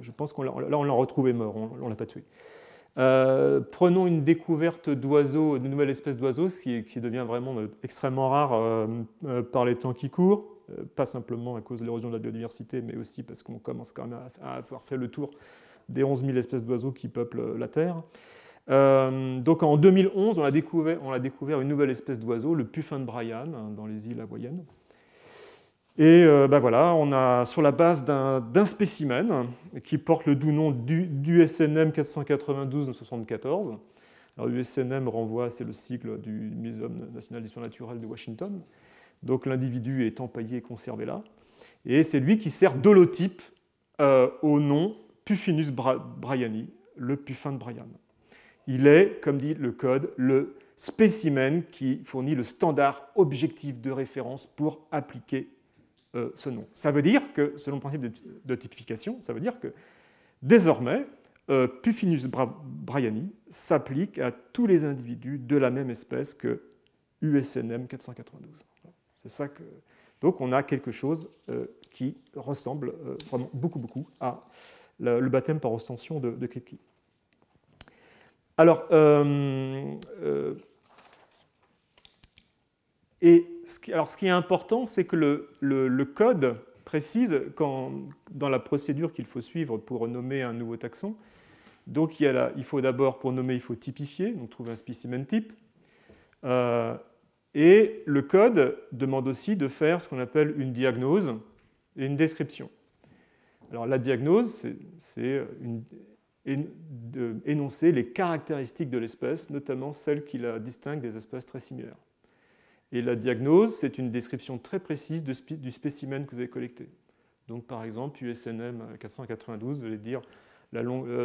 je pense qu'on l'a retrouvé mort, on ne l'a pas tué. Prenons une découverte d'oiseaux, de nouvelles espèces d'oiseaux, qui devient vraiment extrêmement rare par les temps qui courent, pas simplement à cause de l'érosion de la biodiversité, mais aussi parce qu'on commence quand même à avoir fait le tour des 11 000 espèces d'oiseaux qui peuplent la Terre. Donc en 2011, on a découvert une nouvelle espèce d'oiseau, le puffin de Bryan, dans les îles hawaïennes. Et voilà, on a sur la base d'un spécimen qui porte le doux nom d'USNM 492-74. Alors USNM renvoie, c'est le sigle du Muséum national d'histoire naturelle de Washington. Donc l'individu est empaillé et conservé là. Et c'est lui qui sert d'holotype au nom Puffinus bryani, le puffin de Bryan. Il est, comme dit le code, le spécimen qui fournit le standard objectif de référence pour appliquer ce nom. Ça veut dire que, selon le principe de typification, ça veut dire que désormais, Puffinus bryani s'applique à tous les individus de la même espèce que USNM 492. C'est ça que... Donc on a quelque chose qui ressemble vraiment beaucoup à le baptême par ostension de Kripke. Alors, ce qui est important, c'est que le code précise, dans la procédure qu'il faut suivre pour nommer un nouveau taxon, donc il faut d'abord, pour nommer, il faut typifier, donc trouver un spécimen type. Et le code demande aussi de faire ce qu'on appelle une diagnose et une description. Alors la diagnose, c'est énoncer les caractéristiques de l'espèce, notamment celles qui la distinguent des espèces très similaires. Et la diagnose, c'est une description très précise du spécimen que vous avez collecté. Donc par exemple, USNM 492, vous allez dire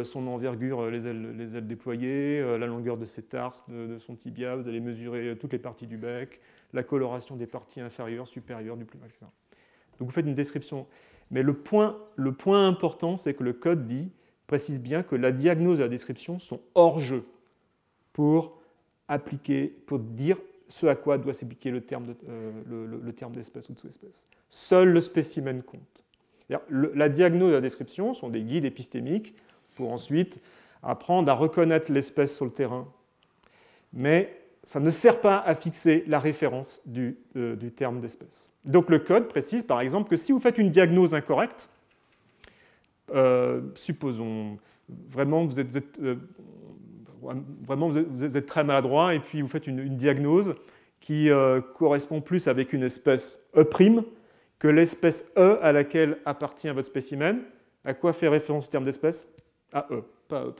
son envergure, les ailes déployées, la longueur de ses tarses, de son tibia, vous allez mesurer toutes les parties du bec, la coloration des parties inférieures, supérieures du plumage, etc. Donc vous faites une description. Mais le point important, c'est que le code précise bien que la diagnose et la description sont hors jeu pour dire ce à quoi doit s'appliquer le terme d'espèce ou de sous-espèce. Seul le spécimen compte. La diagnose et la description sont des guides épistémiques pour ensuite apprendre à reconnaître l'espèce sur le terrain. Mais ça ne sert pas à fixer la référence du terme d'espèce. Donc le code précise par exemple que si vous faites une diagnose incorrecte, supposons vraiment vous êtes très maladroit et puis vous faites une diagnose qui correspond plus avec une espèce E' que l'espèce E à laquelle appartient votre spécimen. À quoi fait référence le terme d'espèce? À E, pas à E'.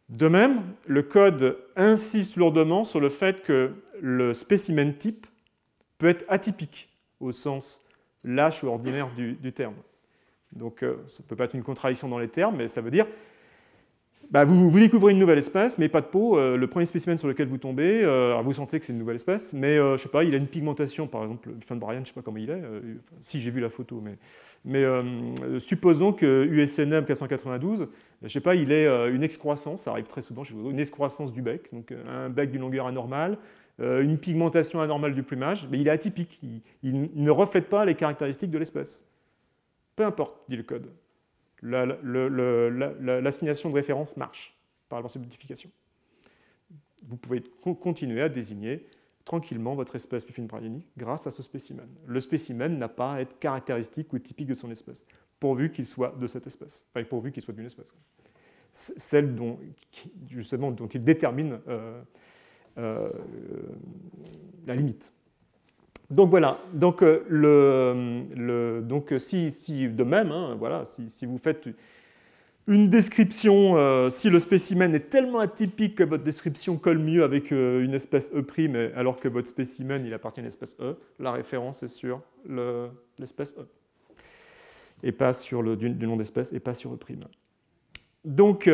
De même, le code insiste lourdement sur le fait que le spécimen type peut être atypique au sens lâche ou ordinaire du terme. Donc ça ne peut pas être une contradiction dans les termes, mais ça veut dire vous découvrez une nouvelle espèce, mais pas de peau. Le premier spécimen sur lequel vous tombez, alors vous sentez que c'est une nouvelle espèce, mais je sais pas, il a une pigmentation, par exemple, le puffin de Bryan, je ne sais pas comment il est, si j'ai vu la photo, mais supposons que USNM 492, je sais pas, il ait une excroissance, ça arrive très souvent chez vous, une excroissance du bec, donc un bec d'une longueur anormale, une pigmentation anormale du plumage, mais il est atypique, il ne reflète pas les caractéristiques de l'espèce. Peu importe, dit le code. L'assignation de référence marche par la simplification. Vous pouvez continuer à désigner tranquillement votre espèce Puffin bryanni grâce à ce spécimen. Le spécimen n'a pas à être caractéristique ou typique de son espèce, pourvu qu'il soit de cette espèce, enfin pourvu qu'il soit d'une espèce. Celle justement dont il détermine la limite. Donc voilà, donc, si de même, hein, voilà, si vous faites une description, si le spécimen est tellement atypique que votre description colle mieux avec une espèce E', alors que votre spécimen il appartient à une espèce E, la référence est sur l'espèce E, et pas sur du nom d'espèce, et pas sur E'. Donc,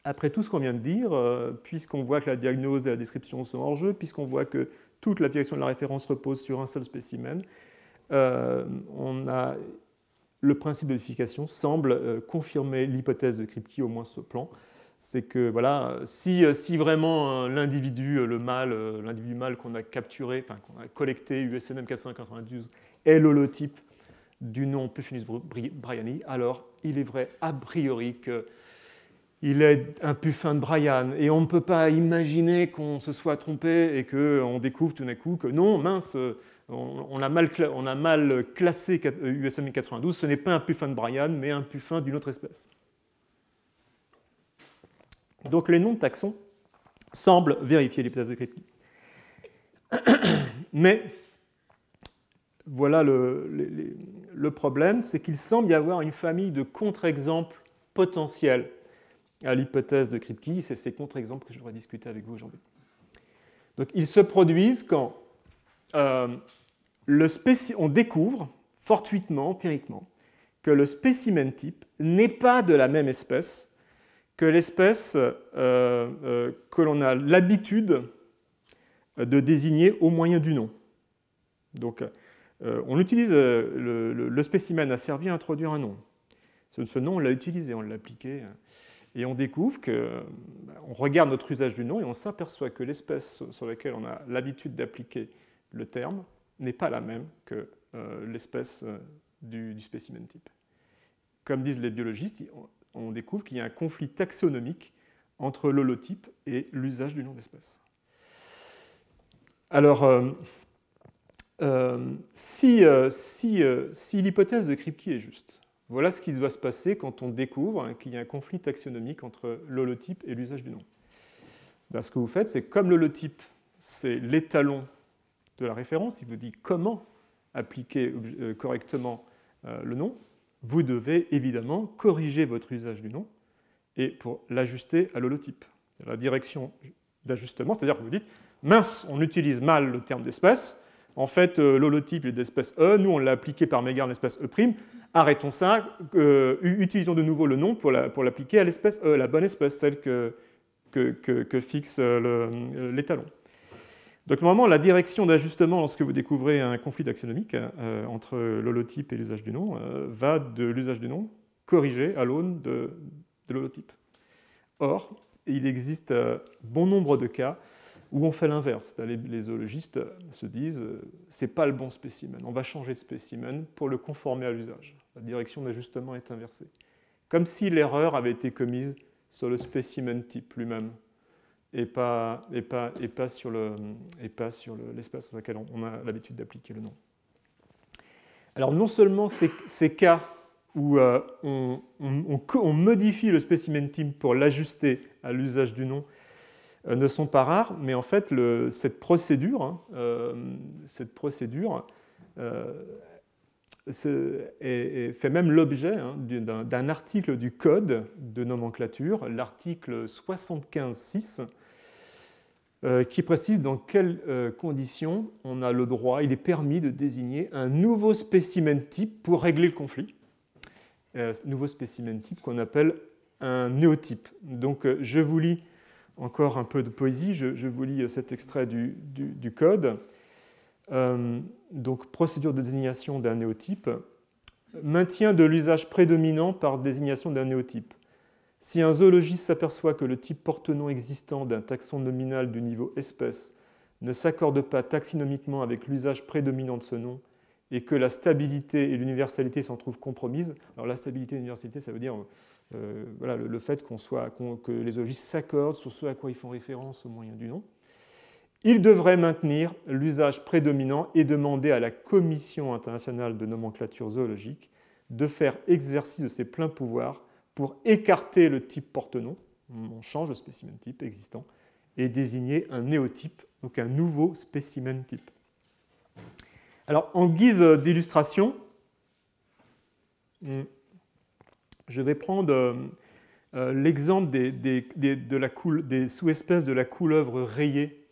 après tout ce qu'on vient de dire, puisqu'on voit que la diagnose et la description sont hors jeu, puisqu'on voit que toute la direction de la référence repose sur un seul spécimen, le principe de modification semble confirmer l'hypothèse de Kripke, au moins sur ce plan. C'est que voilà, si vraiment l'individu mâle qu'on a capturé, enfin qu'on a collecté, USMM 492, est l'holotype du nom Puffinus bryanni, alors il est vrai a priori qu'il est un puffin de Bryan. Et on ne peut pas imaginer qu'on se soit trompé et qu'on découvre tout d'un coup que non, mince, on a mal classé USMM 92, ce n'est pas un puffin de Bryan, mais un puffin d'une autre espèce. Donc les noms de taxons semblent vérifier l'hypothèse de Kripke. Mais voilà le problème, c'est qu'il semble y avoir une famille de contre-exemples potentiels à l'hypothèse de Kripke. C'est ces contre-exemples que je voudrais discuter avec vous aujourd'hui. Donc ils se produisent quand on découvre fortuitement, empiriquement, que le spécimen type n'est pas de la même espèce que l'espèce que l'on a l'habitude de désigner au moyen du nom. Donc, on utilise le spécimen a servi à introduire un nom. Ce nom, on l'a utilisé, on l'a appliqué, et on découvre on regarde notre usage du nom et on s'aperçoit que l'espèce sur laquelle on a l'habitude d'appliquer le terme n'est pas la même que l'espèce du spécimen type. Comme disent les biologistes, on découvre qu'il y a un conflit taxonomique entre l'holotype et l'usage du nom d'espèce. Alors, si l'hypothèse de Kripke est juste, voilà ce qui doit se passer quand on découvre qu'il y a un conflit taxonomique entre l'holotype et l'usage du nom. Ben, ce que vous faites, c'est comme l'holotype, c'est l'étalon de la référence, il vous dit comment appliquer correctement le nom, vous devez évidemment corriger votre usage du nom et pour l'ajuster à l'holotype. La direction d'ajustement, c'est-à-dire que vous dites, mince, on utilise mal le terme d'espèce, en fait, l'holotype est d'espèce E, nous on l'a appliqué par mégarde à l'espèce E', arrêtons ça, utilisons de nouveau le nom pour l'appliquer à l'espèce E, la bonne espèce, celle que fixe l'étalon. Donc normalement, la direction d'ajustement lorsque vous découvrez un conflit taxonomique entre l'holotype et l'usage du nom va de l'usage du nom corrigé à l'aune de l'holotype. Or, il existe bon nombre de cas où on fait l'inverse. Les zoologistes se disent c'est pas le bon spécimen, on va changer de spécimen pour le conformer à l'usage. La direction d'ajustement est inversée. Comme si l'erreur avait été commise sur le spécimen type lui-même et pas sur l'espace sur lequel on a l'habitude d'appliquer le nom. Alors non seulement ces cas où on modifie le spécimen type pour l'ajuster à l'usage du nom ne sont pas rares, mais en fait, cette procédure fait même l'objet d'un article du Code de nomenclature, l'article 75.6, qui précise dans quelles conditions on a le droit, il est permis de désigner un nouveau spécimen type pour régler le conflit. Nouveau spécimen type qu'on appelle un néotype. Donc je vous lis encore un peu de poésie, je vous lis cet extrait du Code. Donc, procédure de désignation d'un néotype. Maintien de l'usage prédominant par désignation d'un néotype. Si un zoologiste s'aperçoit que le type porte-nom existant d'un taxon nominal du niveau espèce ne s'accorde pas taxinomiquement avec l'usage prédominant de ce nom et que la stabilité et l'universalité s'en trouvent compromises, alors la stabilité et l'universalité, ça veut dire le fait que les zoologistes s'accordent sur ce à quoi ils font référence au moyen du nom, il devrait maintenir l'usage prédominant et demander à la Commission internationale de nomenclature zoologique de faire exercice de ses pleins pouvoirs pour écarter le type porte-nom, on change le spécimen type existant, et désigner un néotype, donc un nouveau spécimen type. Alors, en guise d'illustration, je vais prendre l'exemple des sous-espèces de la couleuvre rayée.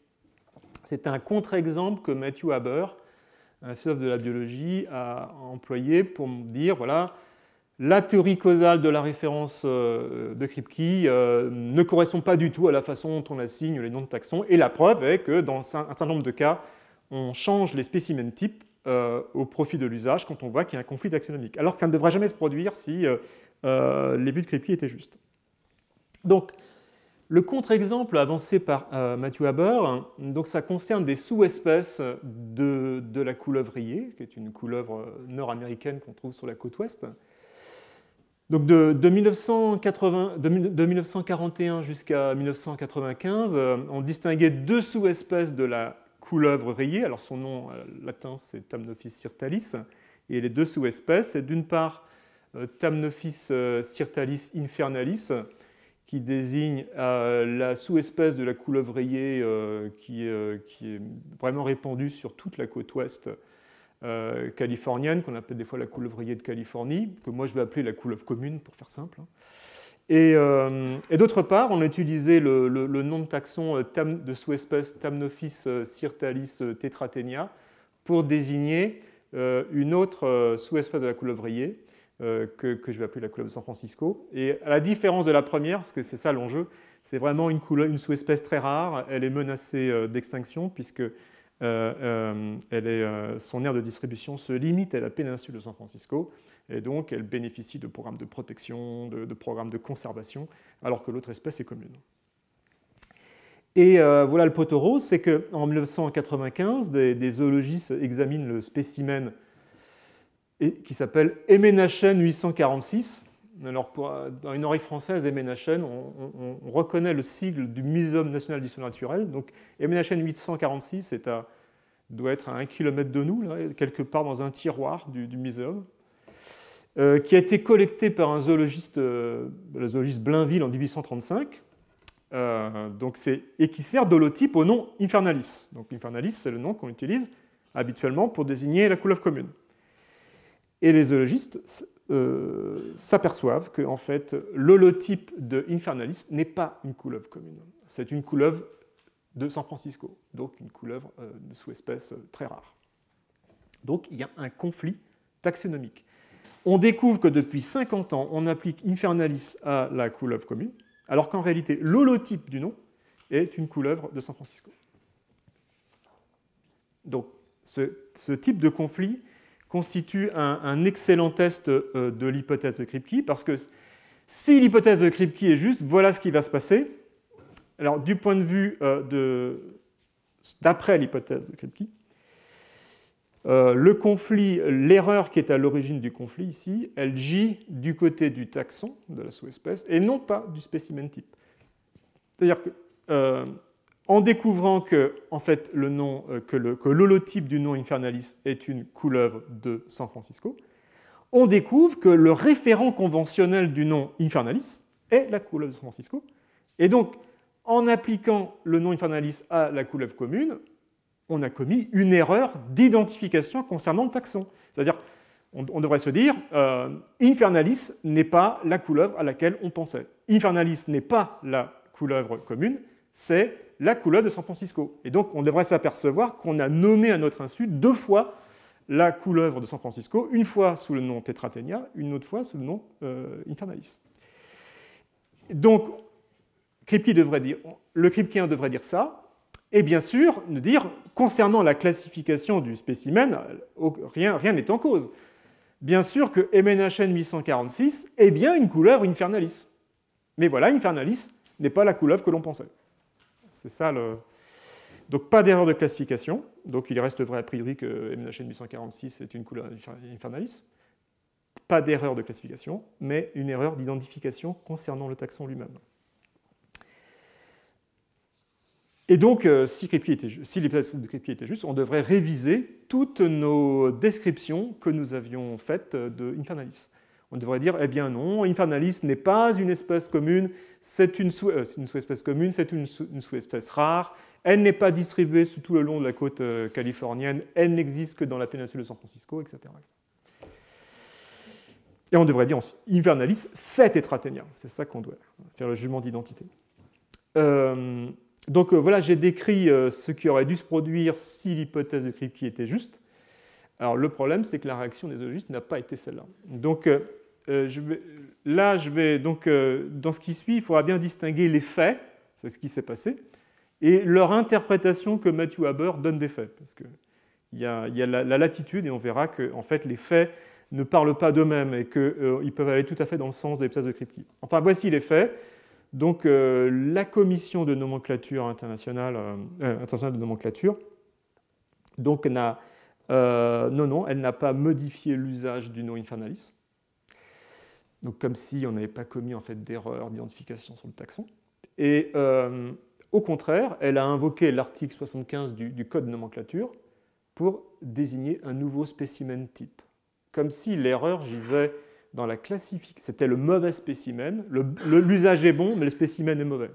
C'est un contre-exemple que Matthew Haber, un philosophe de la biologie, a employé pour dire, voilà, la théorie causale de la référence de Kripke ne correspond pas du tout à la façon dont on assigne les noms de taxons, et la preuve est que dans un certain nombre de cas, on change les spécimens types au profit de l'usage quand on voit qu'il y a un conflit taxonomique, alors que ça ne devrait jamais se produire si les buts de Kripke étaient justes. Donc, le contre-exemple avancé par Matthew Haber, donc ça concerne des sous-espèces de la couleuvre rayée, qui est une couleuvre nord-américaine qu'on trouve sur la côte ouest. Donc de 1941 jusqu'à 1995, on distinguait deux sous-espèces de la couleuvre rayée. Alors son nom latin, c'est Thamnophis sirtalis. Et les deux sous-espèces, c'est d'une part Thamnophis sirtalis infernalis, qui désigne la sous-espèce de la couleuvre rayée qui est vraiment répandue sur toute la côte ouest californienne, qu'on appelle des fois la couleuvre rayée de Californie, que moi je vais appeler la couleuvre commune pour faire simple. Et d'autre part, on a utilisé le nom de taxon de sous-espèce Thamnophis sirtalis tetratenia pour désigner une autre sous-espèce de la couleuvre rayée, que je vais appeler la couleuvre de San Francisco. Et à la différence de la première, parce que c'est ça l'enjeu, c'est vraiment une sous-espèce très rare, elle est menacée d'extinction puisque son aire de distribution se limite à la péninsule de San Francisco, et donc elle bénéficie de programmes de protection, de programmes de conservation, alors que l'autre espèce est commune. Et voilà le poteau rose, c'est qu'en 1995, des zoologistes examinent le spécimen qui s'appelle Emenachène 846. Alors, dans une oreille française, Emenachène, on reconnaît le sigle du Muséum national d'histoire naturelle. Donc, Emenachène 846 doit être à 1 km de nous, là, quelque part dans un tiroir du muséum, qui a été collecté par un zoologiste, le zoologiste Blainville en 1835, et qui sert d'holotype au nom Infernalis. Donc, Infernalis, c'est le nom qu'on utilise habituellement pour désigner la couleuvre commune. Et les zoologistes s'aperçoivent que en fait, l'holotype de Infernalis n'est pas une couleuvre commune. C'est une couleuvre de San Francisco, donc une couleuvre de sous-espèce très rare. Donc il y a un conflit taxonomique. On découvre que depuis 50 ans, on applique Infernalis à la couleuvre commune, alors qu'en réalité, l'holotype du nom est une couleuvre de San Francisco. Donc ce type de conflit constitue un excellent test de l'hypothèse de Kripke, parce que si l'hypothèse de Kripke est juste, voilà ce qui va se passer. Alors, du point de vue d'après l'hypothèse de Kripke, le conflit, l'erreur qui est à l'origine du conflit ici, elle gît du côté du taxon, de la sous-espèce, et non pas du spécimen type. C'est-à-dire que en découvrant que, en fait, que l'holotype du nom Infernalis est une couleuvre de San Francisco, on découvre que le référent conventionnel du nom Infernalis est la couleuvre de San Francisco. Et donc, en appliquant le nom Infernalis à la couleuvre commune, on a commis une erreur d'identification concernant le taxon. C'est-à-dire, on devrait se dire, Infernalis n'est pas la couleuvre à laquelle on pensait. Infernalis n'est pas la couleuvre commune, c'est la couleuvre de San Francisco. Et donc, on devrait s'apercevoir qu'on a nommé à notre insu deux fois la couleuvre de San Francisco, une fois sous le nom Tetratenia, une autre fois sous le nom Infernalis. Donc, le Kripkeien devrait dire ça, et bien sûr, nous dire, concernant la classification du spécimen, rien n'est en cause. Bien sûr que Emenachène 846 est bien une couleuvre Infernalis. Mais voilà, Infernalis n'est pas la couleuvre que l'on pensait. C'est ça le... Donc pas d'erreur de classification. Donc il reste vrai a priori que Emenachène 846 est une couleuvre Infernalis. Pas d'erreur de classification, mais une erreur d'identification concernant le taxon lui-même. Et donc, si l'hypothèse de Kripke était juste, on devrait réviser toutes nos descriptions que nous avions faites de Infernalis. On devrait dire, eh bien non, Infernalis n'est pas une espèce commune, c'est une sous-espèce commune, c'est une sous-espèce rare, elle n'est pas distribuée tout le long de la côte californienne, elle n'existe que dans la péninsule de San Francisco, etc. Et on devrait dire, Infernalis, c'est tétraténien. C'est ça qu'on doit faire le jugement d'identité. Donc voilà, j'ai décrit ce qui aurait dû se produire si l'hypothèse de Kripke était juste. Alors le problème, c'est que la réaction des zoologistes n'a pas été celle-là. Donc dans ce qui suit, il faudra bien distinguer les faits, c'est ce qui s'est passé, et leur interprétation que Matthew Haber donne des faits. Parce qu'il y a la latitude, et on verra que en fait, les faits ne parlent pas d'eux-mêmes et qu'ils peuvent aller tout à fait dans le sens de l'hypothèse de Kripke. Enfin, voici les faits. Donc, la commission de nomenclature internationale de nomenclature, donc, elle n'a pas modifié l'usage du nom Infernalis. Donc, comme si on n'avait pas commis en fait, d'erreur d'identification sur le taxon. Et au contraire, elle a invoqué l'article 75 du Code de nomenclature pour désigner un nouveau spécimen type. Comme si l'erreur gisait dans la classification. C'était le mauvais spécimen. L'usage est bon, mais le spécimen est mauvais.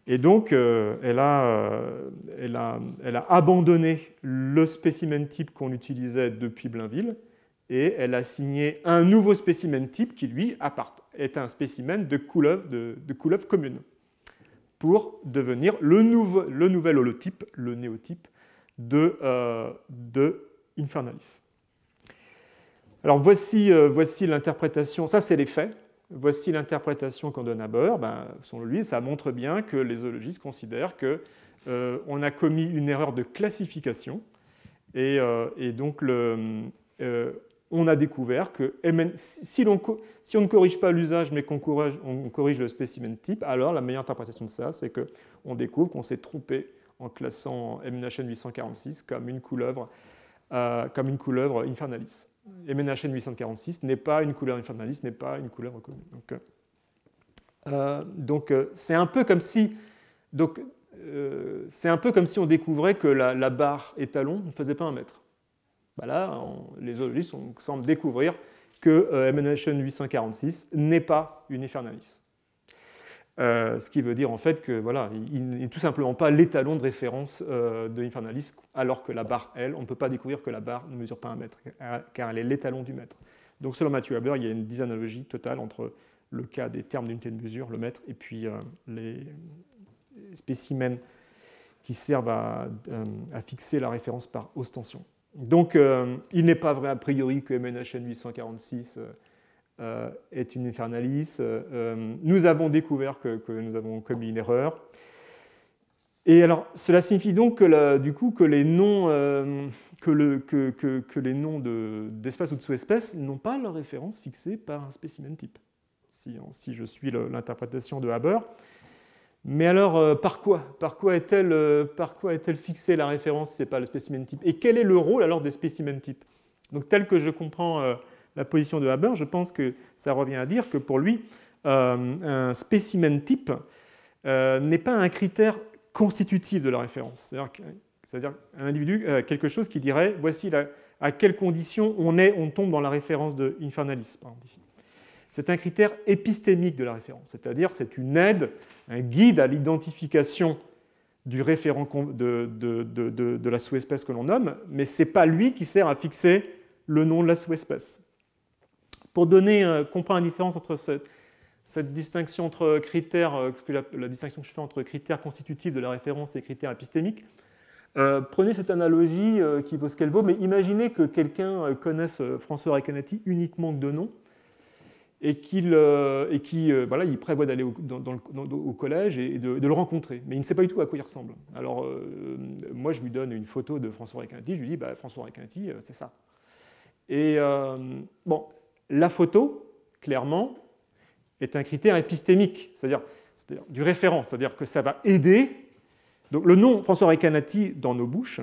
Et donc, elle a abandonné le spécimen type qu'on utilisait depuis Blainville et elle a signé un nouveau spécimen type qui, lui, est un spécimen de couleuvre commune pour devenir le nouvel holotype, le néotype de Infernalis. Alors voici l'interprétation, ça c'est les faits, voici l'interprétation qu'en donne Haber. Selon lui, ça montre bien que les zoologistes considèrent qu'on a commis une erreur de classification et donc on a découvert que si on ne corrige pas l'usage mais qu'on corrige le spécimen type, alors la meilleure interprétation de ça, c'est qu'on découvre qu'on s'est trompé en classant MNHN 846 comme une couleuvre Infernalis. MNHN 846 n'est pas une couleuvre Infernalis, n'est pas une couleuvre commune. Donc c'est un peu comme si on découvrait que la barre étalon ne faisait pas 1 mètre. Là, les zoologistes semblent découvrir que MNHN 846 n'est pas une Infernalis. Ce qui veut dire en fait que voilà, il n'est tout simplement pas l'étalon de référence de Infernalis, alors que la barre, elle, on ne peut pas découvrir que la barre ne mesure pas 1 mètre, car elle est l'étalon du mètre. Donc selon Matthew Haber, il y a une dysanalogie totale entre le cas des termes d'unité de mesure, le mètre, et puis les spécimens qui servent à fixer la référence par ostension. Donc il n'est pas vrai a priori que MNHN 846 est une Infernalis. Nous avons découvert que nous avons commis une erreur. Et alors, cela signifie donc que les noms, d'espèces ou de sous-espèces n'ont pas leur référence fixée par un spécimen type, si je suis l'interprétation de Haber. Mais alors, par quoi est-elle fixée la référence si ce n'est pas le spécimen type? Et quel est le rôle alors des spécimens types? Donc, tel que je comprends la position de Haber, je pense que ça revient à dire que pour lui, un spécimen type n'est pas un critère constitutif de la référence. C'est-à-dire un individu, quelque chose qui dirait voici à quelles conditions on tombe dans la référence de Infernalis, par exemple, ici. C'est un critère épistémique de la référence, c'est-à-dire c'est une aide, un guide à l'identification du référent de la sous-espèce que l'on nomme, mais ce n'est pas lui qui sert à fixer le nom de la sous-espèce. Pour comprendre la différence entre cette distinction entre critères, la distinction que je fais entre critères constitutifs de la référence et critères épistémiques, prenez cette analogie qui vaut ce qu'elle vaut, mais imaginez que quelqu'un connaisse François Recanati uniquement de nom et qu'il prévoit d'aller au collège et de le rencontrer, mais il ne sait pas du tout à quoi il ressemble. Alors moi je lui donne une photo de François Recanati, je lui dis François Recanati, c'est ça. Et la photo, clairement, est un critère épistémique, c'est-à-dire du référent, c'est-à-dire que ça va aider. Donc le nom François Recanati dans nos bouches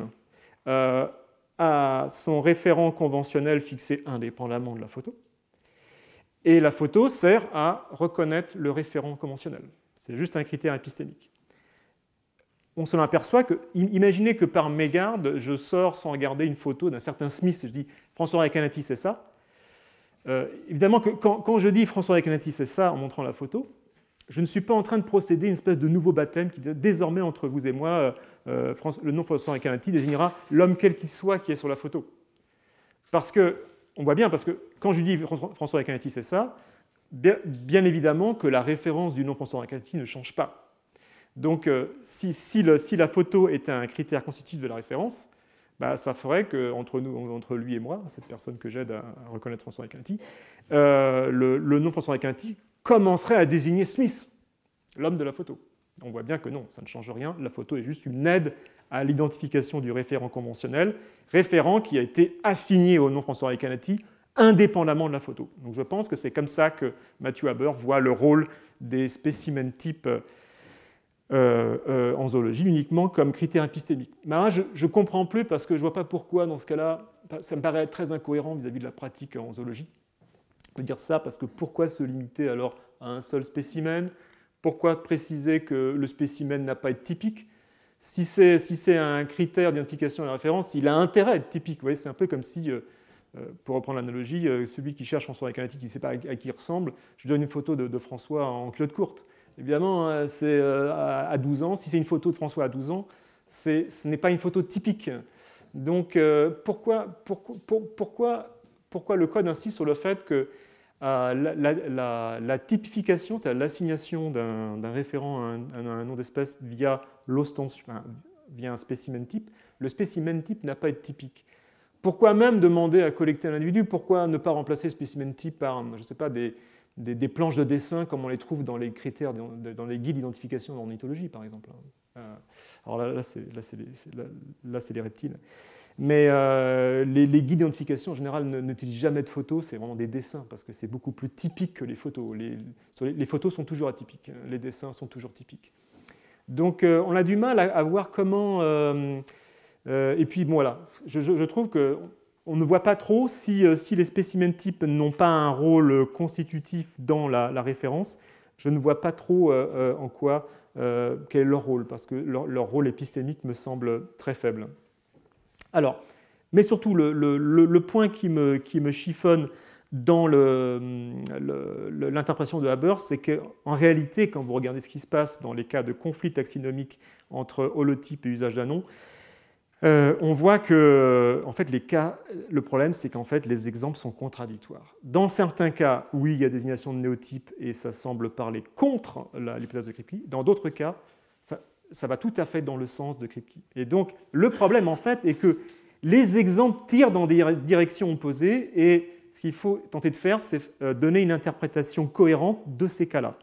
a son référent conventionnel fixé indépendamment de la photo, et la photo sert à reconnaître le référent conventionnel. C'est juste un critère épistémique. on s'en aperçoit que, imaginez que par mégarde, je sors sans regarder une photo d'un certain Smith, je dis François Recanati, c'est ça. Évidemment que quand je dis François Recanati, c'est ça, en montrant la photo, je ne suis pas en train de procéder à une espèce de nouveau baptême qui, désormais, entre vous et moi, le nom François Recanati désignera l'homme quel qu'il soit qui est sur la photo. Parce que, on voit bien, parce que quand je dis François Recanati, c'est ça, bien évidemment que la référence du nom François Recanati ne change pas. Donc, si la photo était un critère constitutif de la référence, bah, ça ferait qu'entre lui et moi, cette personne que j'aide à reconnaître François Recanati, le nom François Recanati commencerait à désigner Smith, l'homme de la photo. On voit bien que non, ça ne change rien. La photo est juste une aide à l'identification du référent conventionnel, référent qui a été assigné au nom François Recanati indépendamment de la photo. Donc je pense que c'est comme ça que Matthew Haber voit le rôle des spécimens types en zoologie uniquement comme critère épistémique. Mais là, je ne comprends plus parce que je ne vois pas pourquoi, dans ce cas-là, ça me paraît très incohérent vis-à-vis de la pratique en zoologie de dire ça, parce que pourquoi se limiter alors à un seul spécimen? Pourquoi préciser que le spécimen n'a pas à être typique? Si c'est un critère d'identification et de référence, il a intérêt à être typique. Vous voyez, c'est un peu comme si, pour reprendre l'analogie, celui qui cherche François Recanati qui ne sait pas à qui il ressemble, je lui donne une photo de François en culotte courte. Évidemment, c'est à 12 ans. Si c'est une photo de François à 12 ans, ce n'est pas une photo typique. Donc, pourquoi le Code insiste sur le fait que la typification, c'est-à-dire l'assignation d'un référent à un nom d'espèce via l'ostension, via un spécimen type, le spécimen type n'a pas à être typique. Pourquoi même demander à collecter un individu? Pourquoi ne pas remplacer le spécimen type par, je ne sais pas, des planches de dessin comme on les trouve dans les critères, dans les guides d'identification en ornithologie, par exemple. Alors là c'est les reptiles. Mais les guides d'identification, en général, n'utilisent jamais de photos, c'est vraiment des dessins, parce que c'est beaucoup plus typique que les photos. Les photos sont toujours atypiques, les dessins sont toujours typiques. Donc on a du mal à voir comment... et puis bon, voilà, je trouve qu'on ne voit pas trop si les spécimens types n'ont pas un rôle constitutif dans la référence. Je ne vois pas trop en quoi, quel est leur rôle, parce que leur rôle épistémique me semble très faible. Alors, mais surtout, le point qui me chiffonne dans l'interprétation de Haber, c'est qu'en réalité, quand vous regardez ce qui se passe dans les cas de conflit taxinomique entre holotype et usage d'un nom, on voit que en fait, le problème, c'est qu'en fait, les exemples sont contradictoires. Dans certains cas, oui, il y a désignation de néotype et ça semble parler contre l'hypothèse de Kripke. Dans d'autres cas, ça va tout à fait dans le sens de Kripke. Et donc, le problème, en fait, est que les exemples tirent dans des directions opposées et ce qu'il faut tenter de faire, c'est donner une interprétation cohérente de ces cas-là.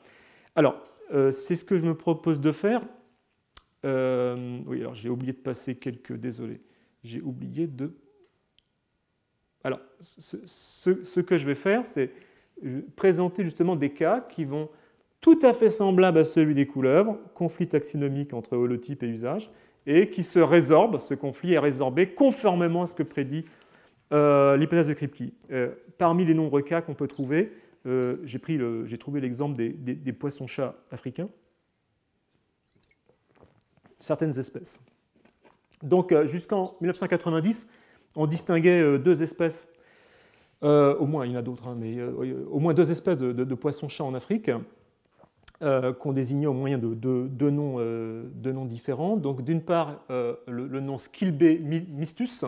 Alors, c'est ce que je me propose de faire. Oui, alors j'ai oublié de passer désolé, j'ai oublié de... Alors, ce que je vais faire, c'est présenter justement des cas qui vont tout à fait semblables à celui des couleuvres, conflit taxinomique entre holotype et usage, et qui se résorbent, ce conflit est résorbé conformément à ce que prédit l'hypothèse de Kripke. Parmi les nombreux cas qu'on peut trouver, j'ai trouvé l'exemple des poissons-chats africains, certaines espèces. Donc jusqu'en 1990, on distinguait deux espèces, au moins il y en a d'autres, mais au moins deux espèces de poissons-chats en Afrique, qu'on désignait au moyen de deux noms différents. Donc d'une part, le nom Skilbe mistus,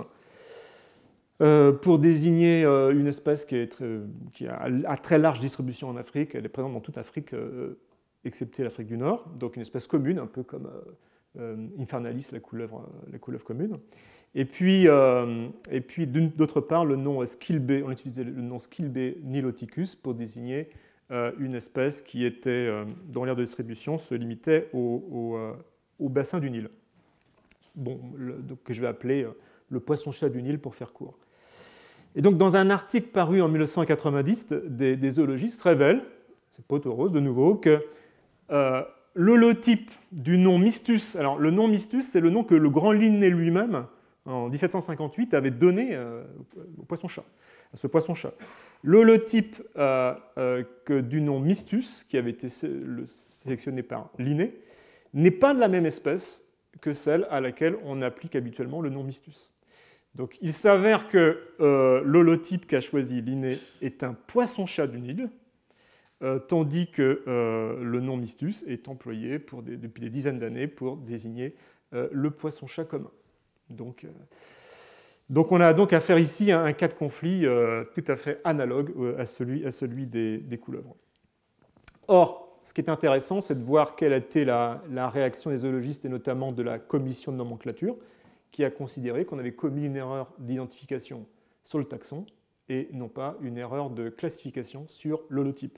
pour désigner une espèce qui a très large distribution en Afrique. Elle est présente dans toute l'Afrique, excepté l'Afrique du Nord. Donc une espèce commune, un peu comme Infernalis, la couleuvre commune. Et puis d'autre part, le nom Skilbe, on utilisait le nom Skilbe niloticus pour désigner une espèce qui était, dont l'aire de distribution se limitait au bassin du Nil. Bon, que je vais appeler le poisson-chat du Nil pour faire court. Et donc, dans un article paru en 1990, des zoologistes révèlent, c'est Potoros de nouveau, que l'holotype du nom Mistus, alors le nom Mistus, c'est le nom que le grand Linné lui-même, en 1758, avait donné au poisson-chat, à ce poisson-chat. L'holotype du nom Mistus, qui avait été sélectionné par Linné, n'est pas de la même espèce que celle à laquelle on applique habituellement le nom Mistus. Donc il s'avère que l'holotype qu'a choisi Linné est un poisson-chat du Nil, tandis que le nom Mistus est employé depuis des dizaines d'années pour désigner le poisson-chat commun. Donc on a donc affaire ici à un cas de conflit tout à fait analogue à celui des couleuvres. Or, ce qui est intéressant, c'est de voir quelle a été la réaction des zoologistes et notamment de la commission de nomenclature, qui a considéré qu'on avait commis une erreur d'identification sur le taxon et non pas une erreur de classification sur l'holotype.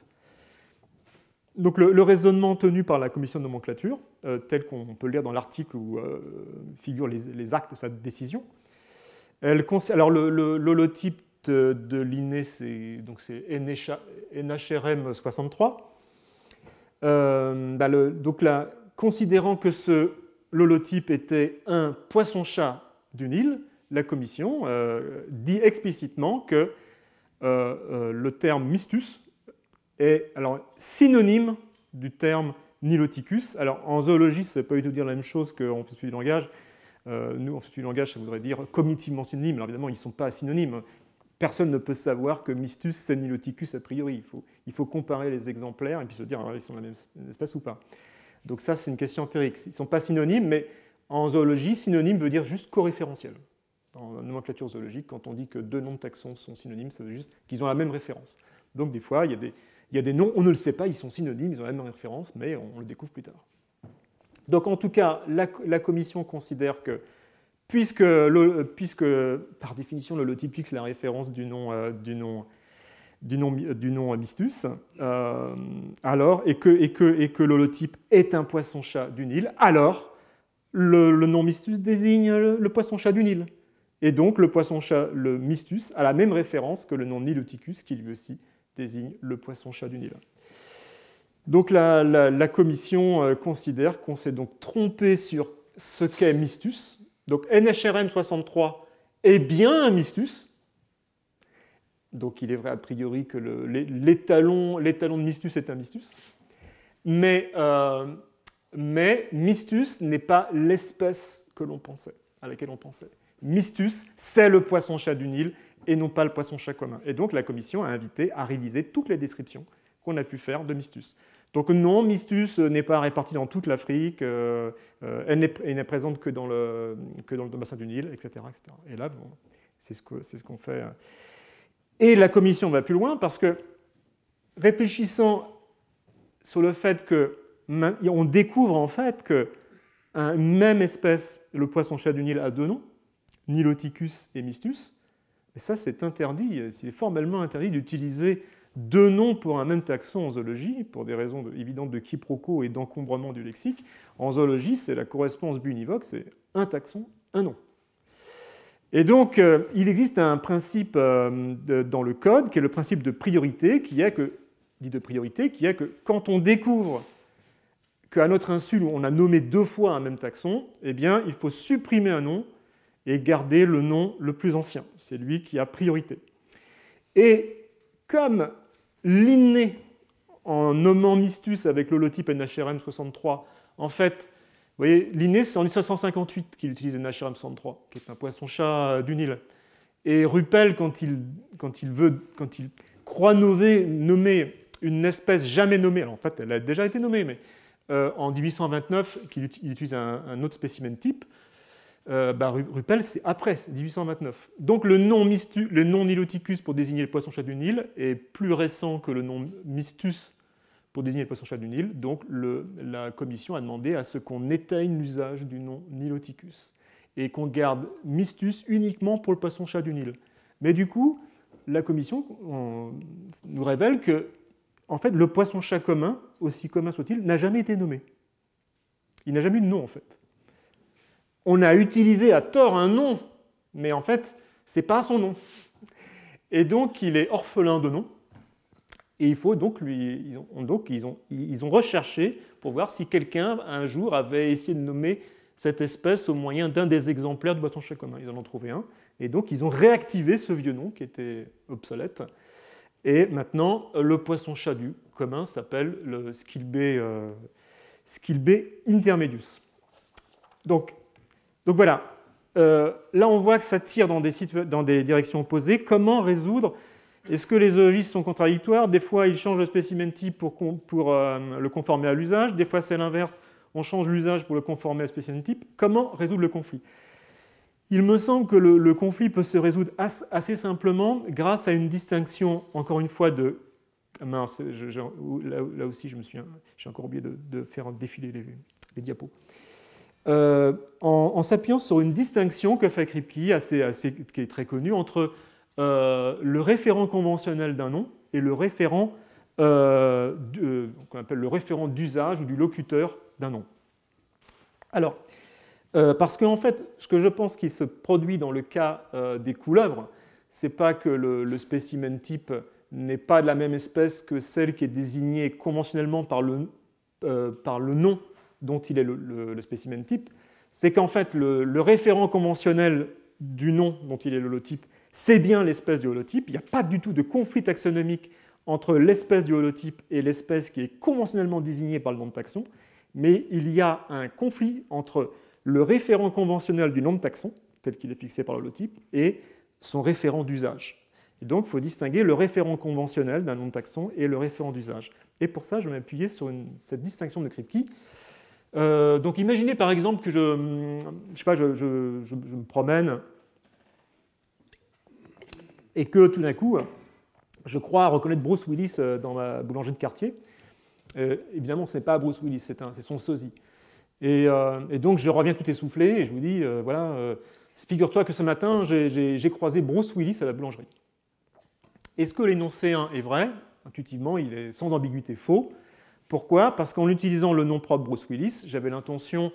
Donc le raisonnement tenu par la commission de nomenclature, tel qu'on peut le lire dans l'article où figurent les actes de sa décision, alors l'holotype de Linné, c'est NHRM 63. Considérant que l'holotype était un poisson-chat du Nil, la commission dit explicitement que le terme Mistus est alors synonyme du terme Niloticus. Alors en zoologie, ça ne veut pas du tout dire la même chose qu'en philosophie du langage. Nous, en philosophie du langage, ça voudrait dire cognitivement synonyme. Alors évidemment, ils ne sont pas synonymes. Personne ne peut savoir que Mistus, c'est Niloticus a priori. Il faut comparer les exemplaires et puis se dire ils sont la même espèce ou pas. Donc ça, c'est une question empirique. Ils ne sont pas synonymes, mais en zoologie, synonyme veut dire juste coréférentiel. En nomenclature zoologique, quand on dit que deux noms de taxons sont synonymes, ça veut juste qu'ils ont la même référence. Donc des fois, il y a des noms, on ne le sait pas, ils sont synonymes, ils ont la même référence, mais on le découvre plus tard. Donc en tout cas, la commission considère que puisque par définition l'holotype fixe la référence du nom Mistus, alors, et que l'holotype est un poisson-chat du Nil, alors le nom Mistus désigne le poisson-chat du Nil. Et donc le poisson-chat, le Mistus, a la même référence que le nom Niloticus, qui lui aussi désigne le poisson-chat du Nil. Donc la commission considère qu'on s'est donc trompé sur ce qu'est Mistus. Donc NHRM 63 est bien un Mistus. Donc il est vrai a priori que l'étalon de Mistus est un Mistus. Mais Mistus n'est pas l'espèce à laquelle on pensait. Mistus, c'est le poisson-chat du Nil et non pas le poisson-chat commun. Et donc la commission a invité à réviser toutes les descriptions qu'on a pu faire de Mistus. Donc non, Mistus n'est pas répartie dans toute l'Afrique, elle n'est présente que dans le bassin du Nil, etc. etc. Et là, bon, c'est ce qu'on fait. Et la commission va plus loin parce que, réfléchissant sur le fait qu'on découvre en fait qu'une même espèce, le poisson-chat du Nil, a deux noms, Niloticus et Mistus, et ça c'est interdit, c'est formellement interdit d'utiliser deux noms pour un même taxon en zoologie, pour des raisons évidentes de quiproquo et d'encombrement du lexique. En zoologie, c'est la correspondance biunivoque, c'est un taxon, un nom. Et donc, il existe un principe dans le code, qui est le principe de priorité, qui est que quand on découvre qu'à notre insu, on a nommé deux fois un même taxon, eh bien, il faut supprimer un nom et garder le nom le plus ancien. C'est lui qui a priorité. Et comme Linné, en nommant Mistus avec l'holotype NHRM 63, en fait, vous voyez, Linné, c'est en 1758 qu'il utilise NHRM 63, qui est un poisson-chat du Nil. Et Ruppel, quand il croit nommer une espèce jamais nommée, alors en fait, elle a déjà été nommée, mais en 1829, qu'il utilise un autre spécimen type, Ruppel, c'est après 1829. Donc le nom Niloticus pour désigner le poisson-chat du Nil est plus récent que le nom Mistus pour désigner le poisson-chat du Nil. Donc la commission a demandé à ce qu'on éteigne l'usage du nom Niloticus et qu'on garde Mistus uniquement pour le poisson-chat du Nil. Mais du coup, la commission nous révèle que en fait, le poisson-chat commun, aussi commun soit-il, n'a jamais été nommé. Il n'a jamais eu de nom en fait. On a utilisé à tort un nom, mais en fait, ce n'est pas son nom. Et donc, il est orphelin de nom. Et il faut donc ils ont recherché pour voir si quelqu'un, un jour, avait essayé de nommer cette espèce au moyen d'un des exemplaires du poisson-chat commun. Ils en ont trouvé un. Et donc, ils ont réactivé ce vieux nom qui était obsolète. Et maintenant, le poisson-chat du commun s'appelle le Scilbe intermedius. Donc voilà. Là, on voit que ça tire dans des directions opposées. Comment résoudre? Est-ce que les zoologistes sont contradictoires? Des fois, ils changent le spécimen type pour le conformer à l'usage. Des fois, c'est l'inverse. On change l'usage pour le conformer au spécimen type. Comment résoudre le conflit? Il me semble que le conflit peut se résoudre assez simplement grâce à une distinction, encore une fois, de... Mince, là aussi, j'ai encore oublié de faire défiler les diapos. En s'appuyant sur une distinction que fait Kripke, qui est très connue, entre le référent conventionnel d'un nom et le référent qu'on appelle le référent d'usage ou du locuteur d'un nom. Alors, parce qu'en fait, ce que je pense qui se produit dans le cas des couleuvres, c'est pas que le spécimen type n'est pas de la même espèce que celle qui est désignée conventionnellement par le nom dont il est le spécimen type, c'est qu'en fait, le référent conventionnel du nom dont il est l'holotype, c'est bien l'espèce du holotype. Il n'y a pas du tout de conflit taxonomique entre l'espèce du holotype et l'espèce qui est conventionnellement désignée par le nom de taxon, mais il y a un conflit entre le référent conventionnel du nom de taxon, tel qu'il est fixé par l'holotype, et son référent d'usage. Et donc, il faut distinguer le référent conventionnel d'un nom de taxon et le référent d'usage. Et pour ça, je vais m'appuyer sur cette distinction de Kripke. Donc imaginez par exemple que je me promène et que tout d'un coup, je crois reconnaître Bruce Willis dans ma boulangerie de quartier. Évidemment, ce n'est pas Bruce Willis, c'est son sosie. Et donc je reviens tout essoufflé et je vous dis, voilà, figure-toi que ce matin, j'ai croisé Bruce Willis à la boulangerie. Est-ce que l'énoncé 1 est vrai? Intuitivement, il est sans ambiguïté faux. Pourquoi? Parce qu'en utilisant le nom propre Bruce Willis, j'avais l'intention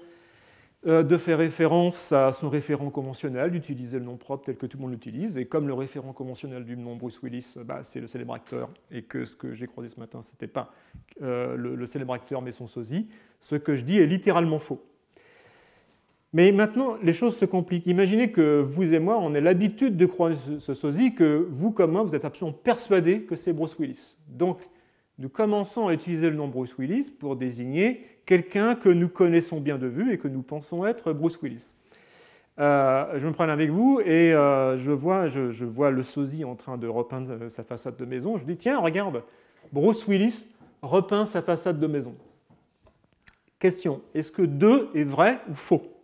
de faire référence à son référent conventionnel, d'utiliser le nom propre tel que tout le monde l'utilise. Et comme le référent conventionnel du nom Bruce Willis, c'est le célèbre acteur, et que ce que j'ai croisé ce matin, ce n'était pas le célèbre acteur, mais son sosie, ce que je dis est littéralement faux. Mais maintenant, les choses se compliquent. Imaginez que vous et moi, on ait l'habitude de croiser ce sosie, que vous comme moi, vous êtes absolument persuadés que c'est Bruce Willis. Donc, nous commençons à utiliser le nom Bruce Willis pour désigner quelqu'un que nous connaissons bien de vue et que nous pensons être Bruce Willis. Je me promène avec vous et je vois le sosie en train de repeindre sa façade de maison. Je dis, tiens, regarde, Bruce Willis repeint sa façade de maison. Question, est-ce que 2 est vrai ou faux?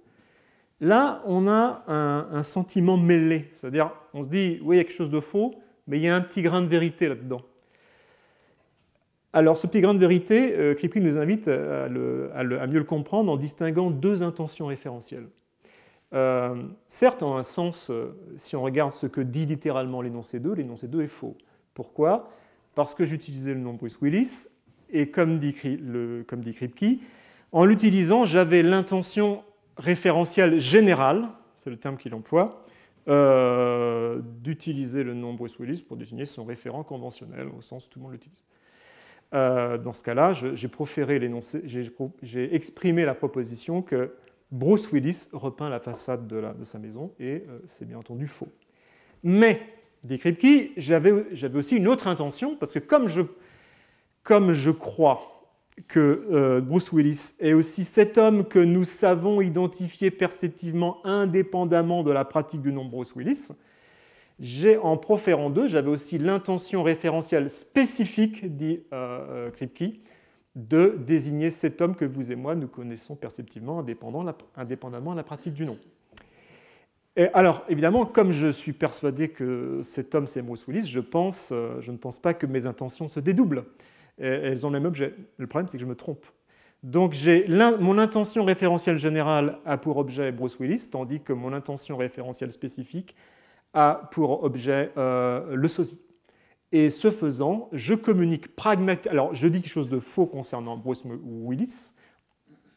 Là, on a un sentiment mêlé. C'est-à-dire, on se dit, oui, il y a quelque chose de faux, mais il y a un petit grain de vérité là-dedans. Alors, ce petit grain de vérité, Kripke nous invite à mieux le comprendre en distinguant 2 intentions référentielles. Certes, en un sens, si on regarde ce que dit littéralement l'énoncé 2 est faux. Pourquoi? Parce que j'utilisais le nom Bruce Willis, et comme dit Kripke, en l'utilisant, j'avais l'intention référentielle générale, c'est le terme qu'il emploie, d'utiliser le nom Bruce Willis pour désigner son référent conventionnel, au sens où tout le monde l'utilise. Dans ce cas-là, j'ai exprimé la proposition que Bruce Willis repeint la façade de sa maison, et c'est bien entendu faux. Mais, dit Kripke, j'avais aussi une autre intention, parce que comme je crois que Bruce Willis est aussi cet homme que nous savons identifier perceptivement indépendamment de la pratique du nom Bruce Willis, en proférant 2, j'avais aussi l'intention référentielle spécifique, dit Kripke, de désigner cet homme que vous et moi nous connaissons perceptivement indépendamment de la pratique du nom. Et alors, évidemment, comme je suis persuadé que cet homme c'est Bruce Willis, je ne pense pas que mes intentions se dédoublent. Elles ont le même objet. Le problème, c'est que je me trompe. Donc, mon intention référentielle générale a pour objet Bruce Willis, tandis que mon intention référentielle spécifique a pour objet le sosie. Et ce faisant, je communique pragmatiquement. Alors, je dis quelque chose de faux concernant Bruce Willis,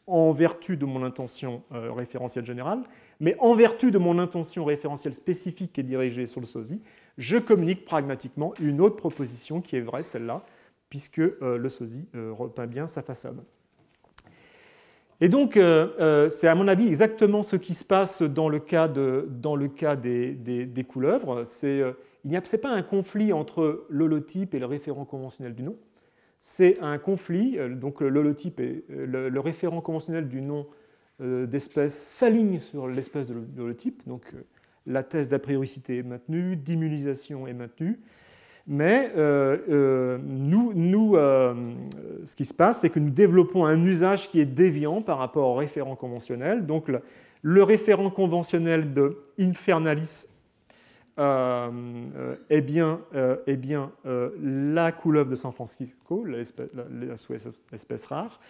en vertu de mon intention référentielle générale, mais en vertu de mon intention référentielle spécifique qui est dirigée sur le sosie, je communique pragmatiquement une autre proposition qui est vraie, celle-là, puisque le sosie repeint bien sa façade. Et donc, c'est à mon avis exactement ce qui se passe dans le cas des couleuvres. Il n'y a pas un conflit entre l'holotype et le référent conventionnel du nom. C'est un conflit, donc l'holotype et le référent conventionnel du nom d'espèces s'aligne sur l'espèce de l'holotype. Donc la thèse d'a prioricité est maintenue, d'immunisation est maintenue. Mais ce qui se passe, c'est que nous développons un usage qui est déviant par rapport au référent conventionnel. Donc le référent conventionnel de Infernalis est bien la couleuvre de San Francisco, la sous-espèce rare.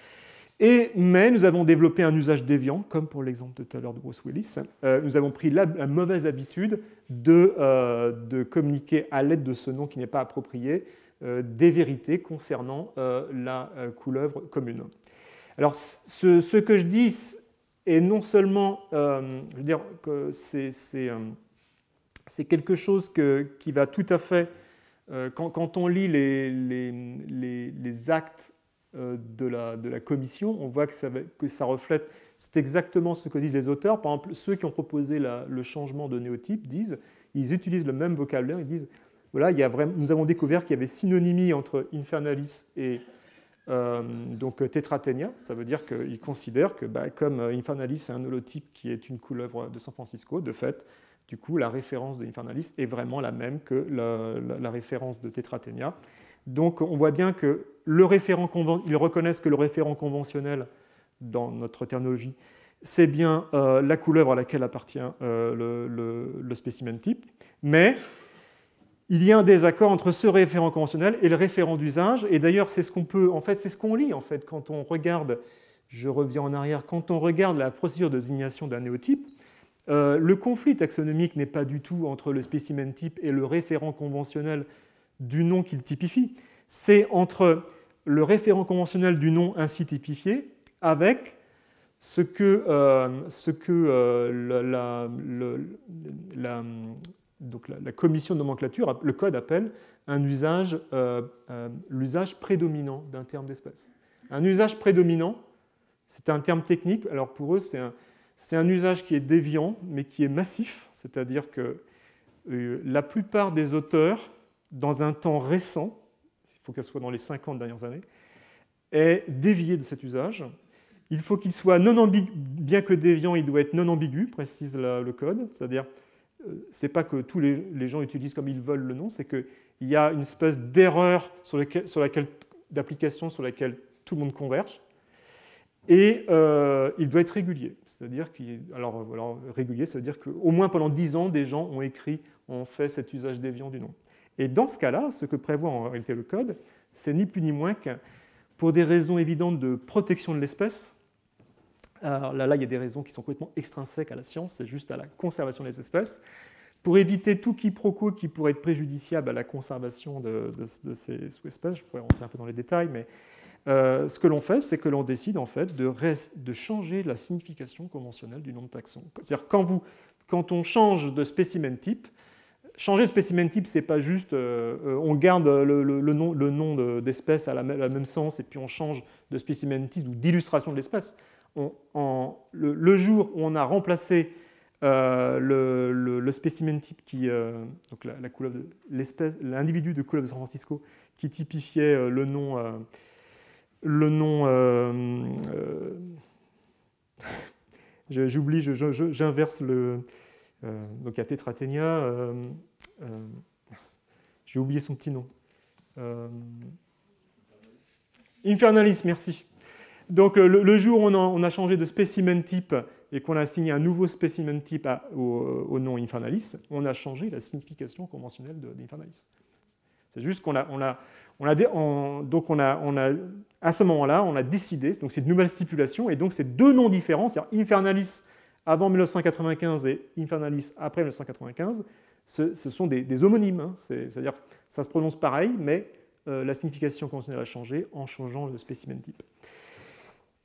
Mais nous avons développé un usage déviant, comme pour l'exemple de tout à l'heure de Bruce Willis. Nous avons pris la mauvaise habitude de communiquer à l'aide de ce nom qui n'est pas approprié des vérités concernant la couleuvre commune. Alors, ce que je dis est non seulement, je veux dire que c'est quelque chose qui va tout à fait, quand on lit les actes de la commission, on voit que ça reflète, c'est exactement ce que disent les auteurs. Par exemple, ceux qui ont proposé le changement de néotype ils utilisent le même vocabulaire, ils disent, voilà, nous avons découvert qu'il y avait synonymie entre Infernalis et donc Tetratenia. Ça veut dire qu'ils considèrent que comme Infernalis est un holotype qui est une couleuvre de San Francisco, de fait, du coup, la référence de Infernalis est vraiment la même que la référence de Tetratenia. Donc on voit bien que ils reconnaissent que le référent conventionnel, dans notre terminologie, c'est bien la couleuvre à laquelle appartient le spécimen type, mais il y a un désaccord entre ce référent conventionnel et le référent d'usage, et d'ailleurs c'est ce qu'on lit en fait quand on regarde, je reviens en arrière, quand on regarde la procédure de désignation d'un néotype. Le conflit taxonomique n'est pas du tout entre le spécimen type et le référent conventionnel du nom qu'il typifie, c'est entre le référent conventionnel du nom ainsi typifié avec ce que la commission de nomenclature, le code appelle l'usage prédominant d'un terme d'espèce. Un usage prédominant, c'est un terme technique, alors pour eux c'est un usage qui est déviant mais qui est massif, c'est-à-dire que la plupart des auteurs dans un temps récent, il faut qu'elle soit dans les 50 dernières années, est dévié de cet usage. Il faut qu'il soit non ambigu, bien que déviant, il doit être non ambigu, précise le code, c'est-à-dire, c'est pas que tous les gens utilisent comme ils veulent le nom, c'est qu'il y a une espèce d'erreur d'application sur laquelle tout le monde converge, et il doit être régulier. C'est-à-dire alors régulier, ça veut dire qu'au moins pendant 10 ans, des gens ont fait cet usage déviant du nom. Et dans ce cas-là, ce que prévoit en réalité le code, c'est ni plus ni moins que pour des raisons évidentes de protection de l'espèce. Alors là, il y a des raisons qui sont complètement extrinsèques à la science, c'est juste à la conservation des espèces. Pour éviter tout quiproquo qui pourrait être préjudiciable à la conservation de ces sous-espèces, je pourrais rentrer un peu dans les détails, mais ce que l'on fait, c'est que l'on décide en fait de changer la signification conventionnelle du nom de taxon. C'est-à-dire quand on change de spécimen type, changer de spécimen type, c'est pas juste on garde le nom d'espèce à la même sens et puis on change de spécimen type ou d'illustration de l'espèce. Le jour où on a remplacé le spécimen type donc la couleuvre l'individu de couleuvre de San Francisco qui typifiait le nom j'oublie, j'inverse donc il y a Tetratenia, j'ai oublié son petit nom. Infernalis, merci. Donc le jour où on a changé de spécimen type et qu'on a assigné un nouveau spécimen type au nom Infernalis, on a changé la signification conventionnelle d'Infernalis. C'est juste qu'on a à ce moment-là, on a décidé, donc c'est une nouvelle stipulation, et donc c'est deux noms différents, c'est-à-dire Infernalis avant 1995 et Infernalis après 1995, ce sont des homonymes, hein, c'est-à-dire ça se prononce pareil, mais la signification conventionnelle a changé en changeant le spécimen type.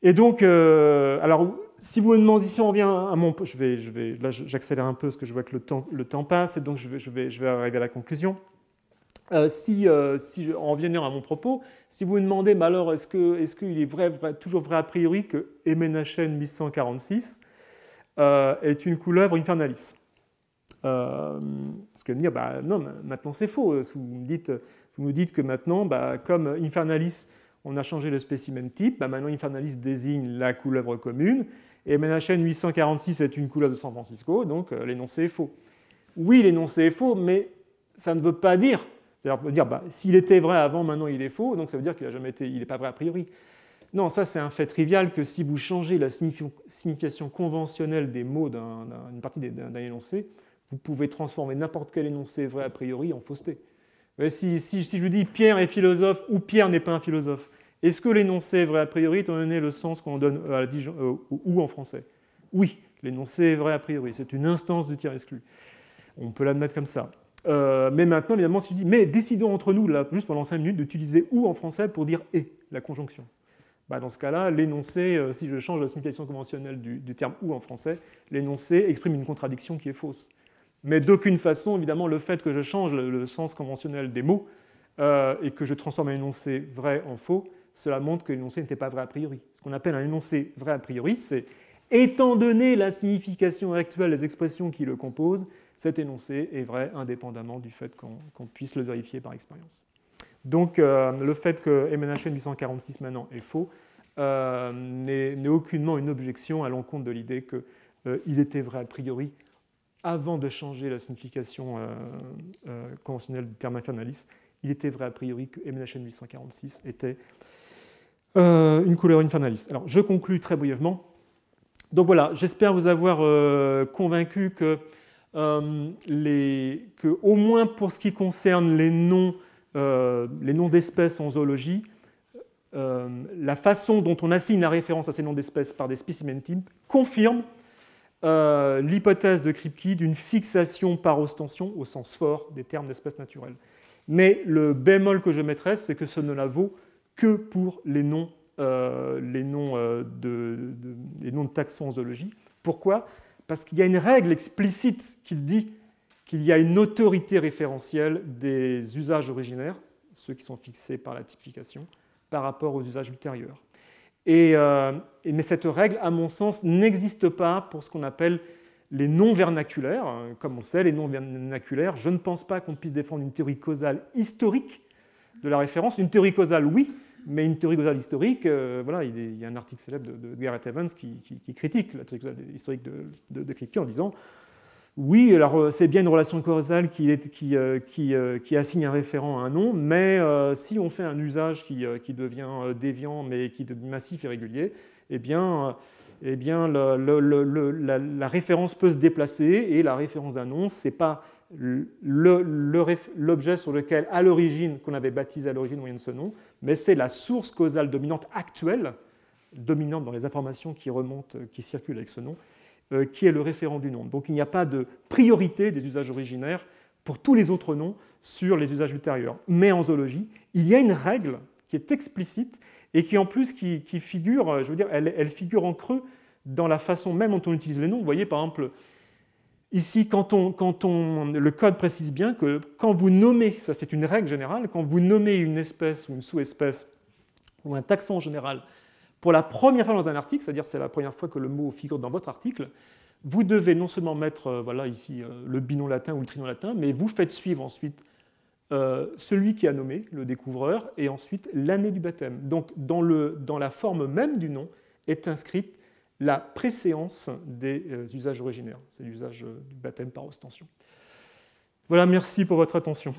Et donc, alors, si vous me demandez, si on revient à mon... là, j'accélère un peu parce que je vois que le temps passe, et donc je vais arriver à la conclusion. Si en revenant à mon propos, si vous me demandez, mais alors, est-ce qu'il est toujours vrai a priori que Emenachén 1146 est une couleuvre Infernalis? Parce que me dire, non, maintenant c'est faux. Vous me dites que maintenant, comme Infernalis, On a changé le spécimen type. Maintenant, Infernalist désigne la couleuvre commune. Et MNHN 846 est une couleuvre de San Francisco, donc l'énoncé est faux. Oui, l'énoncé est faux, mais ça ne veut pas dire. C'est-à-dire, ça veut dire, s'il était vrai avant, maintenant il est faux, donc ça veut dire qu'il n'est pas vrai a priori. Non, ça c'est un fait trivial que si vous changez la signification conventionnelle des mots d'une partie d'un énoncé, vous pouvez transformer n'importe quel énoncé vrai a priori en fausseté. Si je vous dis Pierre est philosophe ou Pierre n'est pas un philosophe, est-ce que l'énoncé est vrai a priori étant donné le sens qu'on donne à ou en français? Oui, l'énoncé est vrai a priori, c'est une instance du tiers exclu. On peut l'admettre comme ça. Mais maintenant, évidemment, si je dis, mais décidons entre nous, là, juste pendant 5 minutes, d'utiliser ou en français pour dire et, la conjonction. Dans ce cas-là, l'énoncé, si je change la signification conventionnelle du terme ou en français, l'énoncé exprime une contradiction qui est fausse. Mais d'aucune façon, évidemment, le fait que je change le sens conventionnel des mots et que je transforme un énoncé vrai en faux, cela montre que l'énoncé n'était pas vrai a priori. Ce qu'on appelle un énoncé vrai a priori, c'est étant donné la signification actuelle des expressions qui le composent, cet énoncé est vrai indépendamment du fait qu'on puisse le vérifier par expérience. Donc le fait que MNHN 846 maintenant est faux n'est aucunement une objection à l'encontre de l'idée qu'il était vrai a priori avant de changer la signification conventionnelle du terme infernaliste. Il était vrai a priori que MNHN 846 était une couleuvre infernaliste. Alors je conclus très brièvement. Donc voilà, j'espère vous avoir convaincu que au moins pour ce qui concerne les noms d'espèces en zoologie, la façon dont on assigne la référence à ces noms d'espèces par des spécimens types confirme l'hypothèse de Kripke d'une fixation par ostension au sens fort des termes d'espèces naturelles. Mais le bémol que je mettrai, c'est que ce ne la vaut que pour les noms de taxons en zoologie. Pourquoi ? Parce qu'il y a une règle explicite qui dit qu'il y a une autorité référentielle des usages originaires, ceux qui sont fixés par la typification, par rapport aux usages ultérieurs. Mais cette règle, à mon sens, n'existe pas pour ce qu'on appelle les noms vernaculaires. Comme on sait, les noms vernaculaires, je ne pense pas qu'on puisse défendre une théorie causale historique de la référence. Une théorie causale, oui, mais une théorie causale historique, voilà, il y a un article célèbre de Gareth Evans qui critique la théorie causale historique de Kripke en disant oui, alors c'est bien une relation causale qui assigne un référent à un nom, mais si on fait un usage qui devient déviant mais qui devient massif et régulier, eh bien la référence peut se déplacer et la référence d'un nom, ce n'est pas l'objet sur lequel, à l'origine, qu'on avait baptisé à l'origine moyen de ce nom, mais c'est la source causale dominante actuelle, dominante dans les informations qui remontent, qui circulent avec ce nom, qui est le référent du nom. Donc il n'y a pas de priorité des usages originaires pour tous les autres noms sur les usages ultérieurs. Mais en zoologie, il y a une règle qui est explicite et qui en plus qui figure, je veux dire, elle figure en creux dans la façon même dont on utilise les noms. Vous voyez par exemple, ici, le code précise bien que quand vous nommez, ça c'est une règle générale, quand vous nommez une espèce ou une sous-espèce ou un taxon en général, pour la première fois dans un article, c'est-à-dire c'est la première fois que le mot figure dans votre article, vous devez non seulement mettre voilà, ici, le binom latin ou le trinom latin, mais vous faites suivre ensuite celui qui a nommé, le découvreur, et ensuite l'année du baptême. Donc dans la forme même du nom est inscrite la préséance des usages originaires. C'est l'usage du baptême par ostension. Voilà, merci pour votre attention.